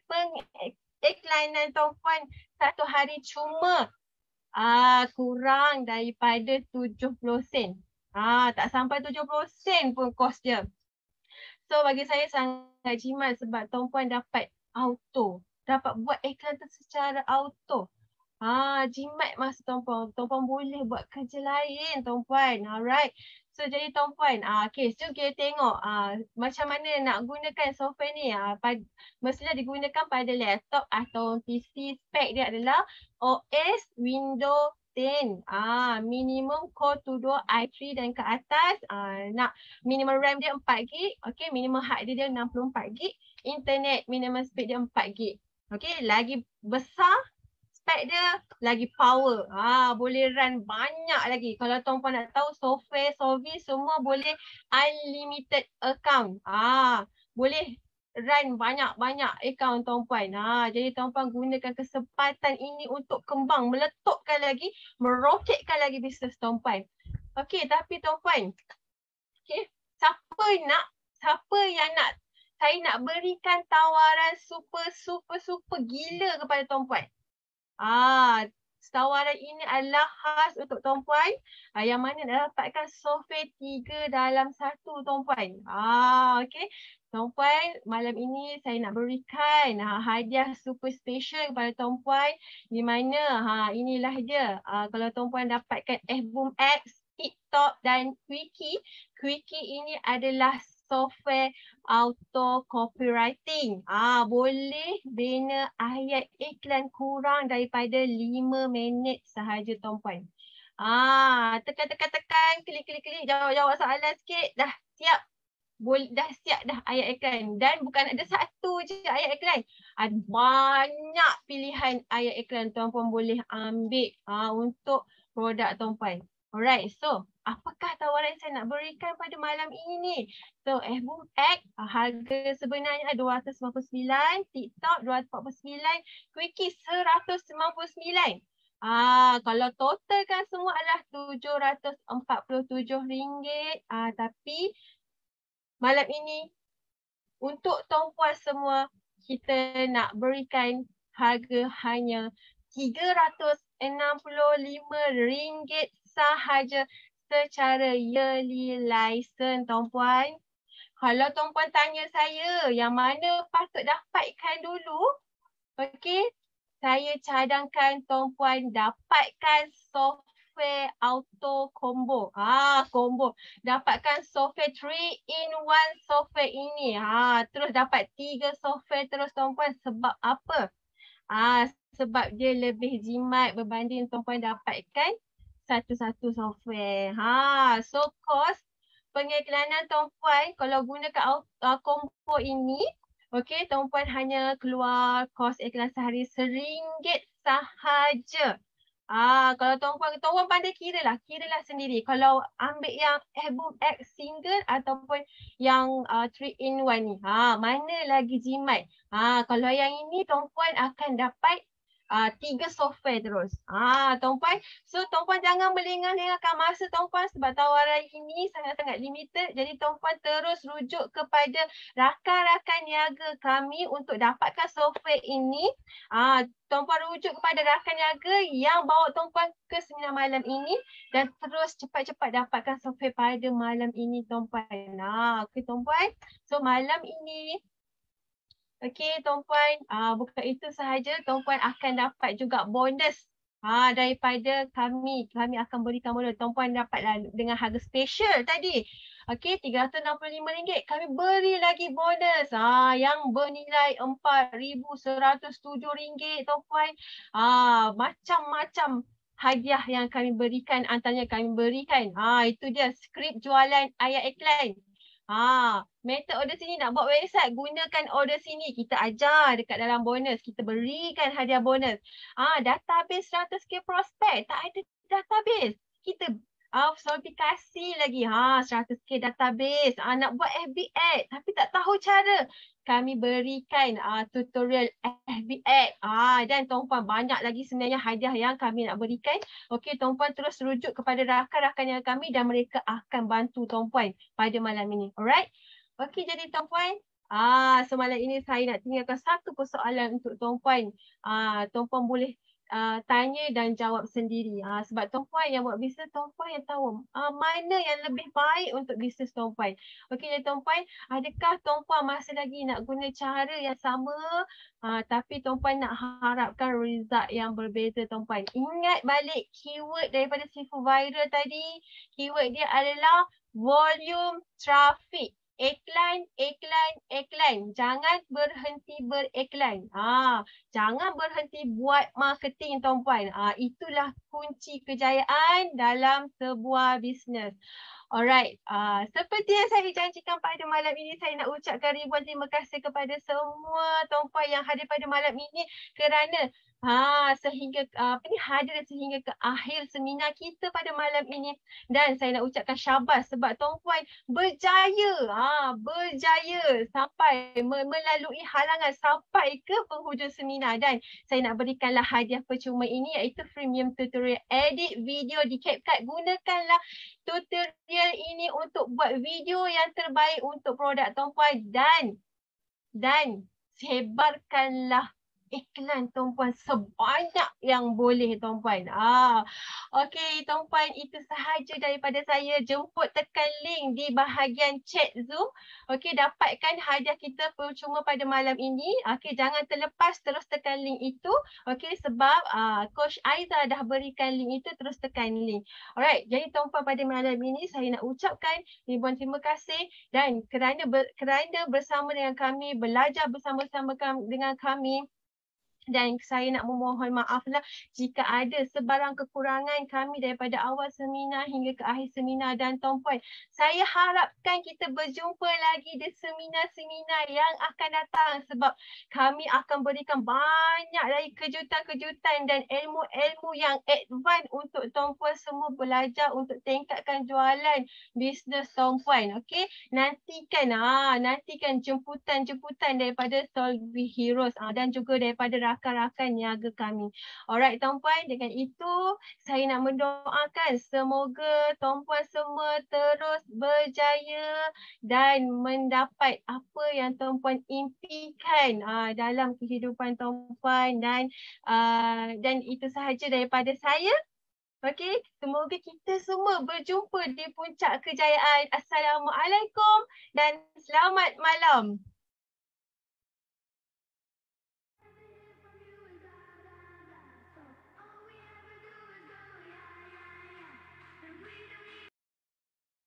pengiklanan Tuan Puan satu hari cuma kurang daripada 70 sen. Tak sampai 70 sen pun kos dia. So bagi saya sangat jimat sebab Tuan Puan dapat auto. Dapat buat iklan tu secara auto. Jimat masa Tuan Puan. Tuan Puan boleh buat kerja lain Tuan Puan. Alright. So jadi Tuan Puan, okay, so kita tengok macam mana nak gunakan software ni. Mestilah digunakan pada laptop atau PC. Spek dia adalah OS Windows 10. Minimum Core 2 Duo i3 dan ke atas. Nak minimum RAM dia 4GB. Okay, minimum hard dia 64GB. Internet minimum speed dia 4GB. Okay, lagi besar spek dia, lagi power. Boleh run banyak lagi. Kalau Tuan Puan nak tahu, software, service semua boleh unlimited account. Boleh run banyak-banyak account Tuan Puan. Jadi Tuan Puan gunakan kesempatan ini untuk kembang, meletupkan lagi, meroketkan lagi bisnes Tuan Puan. Okey, tapi Tuan Puan, okay, siapa yang nak saya nak berikan tawaran super gila kepada Tuan Puan. Tawaran ini adalah khas untuk Tuan Puan yang mana nak dapatkan software 3 dalam 1 Tuan Puan. Okey. Tuan Puan, malam ini saya nak berikan hadiah super special kepada Tuan Puan di mana inilah dia. Kalau Tuan Puan dapatkan Boom X, TikTok dan Quickie. Quickie ini adalah software auto copywriting. Boleh bina ayat iklan kurang daripada 5 minit sahaja Tuan Puan. Tekan, klik, jawab soalan sikit, dah siap. Dah siap dah ayat iklan. Dan bukan ada satu je ayat iklan. Ada banyak pilihan ayat iklan Tuan Puan boleh ambil untuk produk Tuan Puan. Alright, so apakah tawaran saya nak berikan pada malam ini? So Boom X harga sebenarnya $299, TikTok $249, Quickie $199. Kalau totalkan semua adalah RM747. Tapi malam ini untuk Tuan Puan semua kita nak berikan harga hanya RM365 sahaja secara yearly license Tuan Puan. Kalau Tuan Puan tanya saya yang mana patut dapatkan dulu, okey, saya cadangkan Tuan Puan dapatkan software auto combo. Combo. Dapatkan software 3-in-1 software ini. Terus dapat 3 software terus Tuan Puan. Sebab apa? Sebab dia lebih jimat berbanding Tuan Puan dapatkan satu-satu software. So kos pengiklanan tuan-puan kalau gunakan combo ini, okey, tuan-puan hanya keluar kos iklan sehari RM1 sahaja. Kalau tuan-puan pandai kiralah sendiri. Kalau ambil yang Album X single ataupun yang 3 in 1 ni. Mana lagi jimat? Kalau yang ini tuan-puan akan dapat 3 software terus. Tuan-puan, so tuan-puan jangan melengah-lengahkan masa tuan-puan sebab tawaran ini sangat-sangat limited. Jadi tuan-puan terus rujuk kepada rakan-rakan niaga kami untuk dapatkan software ini. Tuan-puan rujuk kepada rakan niaga yang bawa tuan-puan ke seminar malam ini dan terus cepat-cepat dapatkan software pada malam ini tuan-puan. Okey tuan-puan. So malam ini, okey tuan-puan, bukan itu sahaja, tuan-puan akan dapat juga bonus daripada kami. Kami akan berikan bonus. Tuan-puan dapatlah dengan harga special tadi. Okey, RM365. Kami beri lagi bonus yang bernilai RM4,107 tuan-puan. Macam-macam hadiah yang kami berikan, antaranya kami berikan. Itu dia skrip jualan ayat iklan. Method order sini, nak buat website, gunakan order sini. Kita ajar dekat dalam bonus. Kita berikan hadiah bonus. Database 100k prospek. Tak ada database. Kita aplikasi lagi. 100k database. Nak buat FB ad tapi tak tahu cara. Kami berikan tutorial FB ad. Dan tuan-puan banyak lagi sebenarnya hadiah yang kami nak berikan. Okey, tuan-puan terus rujuk kepada rakan-rakan yang kami dan mereka akan bantu tuan-puan pada malam ini. Alright? Okey, jadi tuan-puan, semalam ini saya nak tinggalkan satu persoalan untuk tuan-puan. Tuan-puan boleh tanya dan jawab sendiri. Sebab tuan-puan yang buat bisnes, tuan-puan yang tahu mana yang lebih baik untuk bisnes tuan-puan. Okey, jadi tuan-puan, adakah tuan-puan masih lagi nak guna cara yang sama tapi tuan-puan nak harapkan result yang berbeza tuan-puan? Ingat balik keyword daripada Sifu Viral tadi. Keyword dia adalah volume traffic. Iklan, iklan, iklan. Jangan berhenti beriklan. Jangan berhenti buat marketing tuan-puan. Itulah kunci kejayaan dalam sebuah bisnes. Alright, seperti yang saya janjikan pada malam ini, saya nak ucapkan ribuan terima kasih kepada semua tuan-puan yang hadir pada malam ini kerana sehingga hadir sehingga ke akhir seminar kita pada malam ini. Dan saya nak ucapkan syabas sebab tuan-puan berjaya sampai melalui halangan sampai ke penghujung seminar. Dan saya nak berikanlah hadiah percuma ini iaitu freemium tutorial edit video di CapCut. Gunakanlah tutorial ini untuk buat video yang terbaik untuk produk tuan-puan dan sebarkanlah iklan tuan-puan sebanyak yang boleh tuan-puan. Okey tuan-puan, itu sahaja daripada saya. Jemput tekan link di bahagian chat Zoom. Okey, dapatkan hadiah kita percuma pada malam ini. Okey, jangan terlepas, terus tekan link itu. Okey, sebab Coach Aiza dah berikan link itu, terus tekan link. Alright, jadi tuan-puan pada malam ini saya nak ucapkan ribuan terima kasih dan kerana bersama dengan kami, belajar bersama-sama dengan kami. Dan saya nak memohon maaflah jika ada sebarang kekurangan kami daripada awal seminar hingga ke akhir seminar. Dan tuan-puan, saya harapkan kita berjumpa lagi di seminar-seminar yang akan datang sebab kami akan berikan banyak lagi kejutan-kejutan dan ilmu-ilmu yang advance untuk tuan-puan semua belajar untuk tingkatkan jualan bisnes tuan-puan. Okey, nantikan jemputan-jemputan daripada Solvi Heroes dan juga daripada rakan-rakan niaga kami. Alright tuan-puan, dengan itu saya nak mendoakan semoga tuan-puan semua terus berjaya dan mendapat apa yang tuan-puan impikan dalam kehidupan tuan-puan dan itu sahaja daripada saya. Okey, semoga kita semua berjumpa di puncak kejayaan. Assalamualaikum dan selamat malam.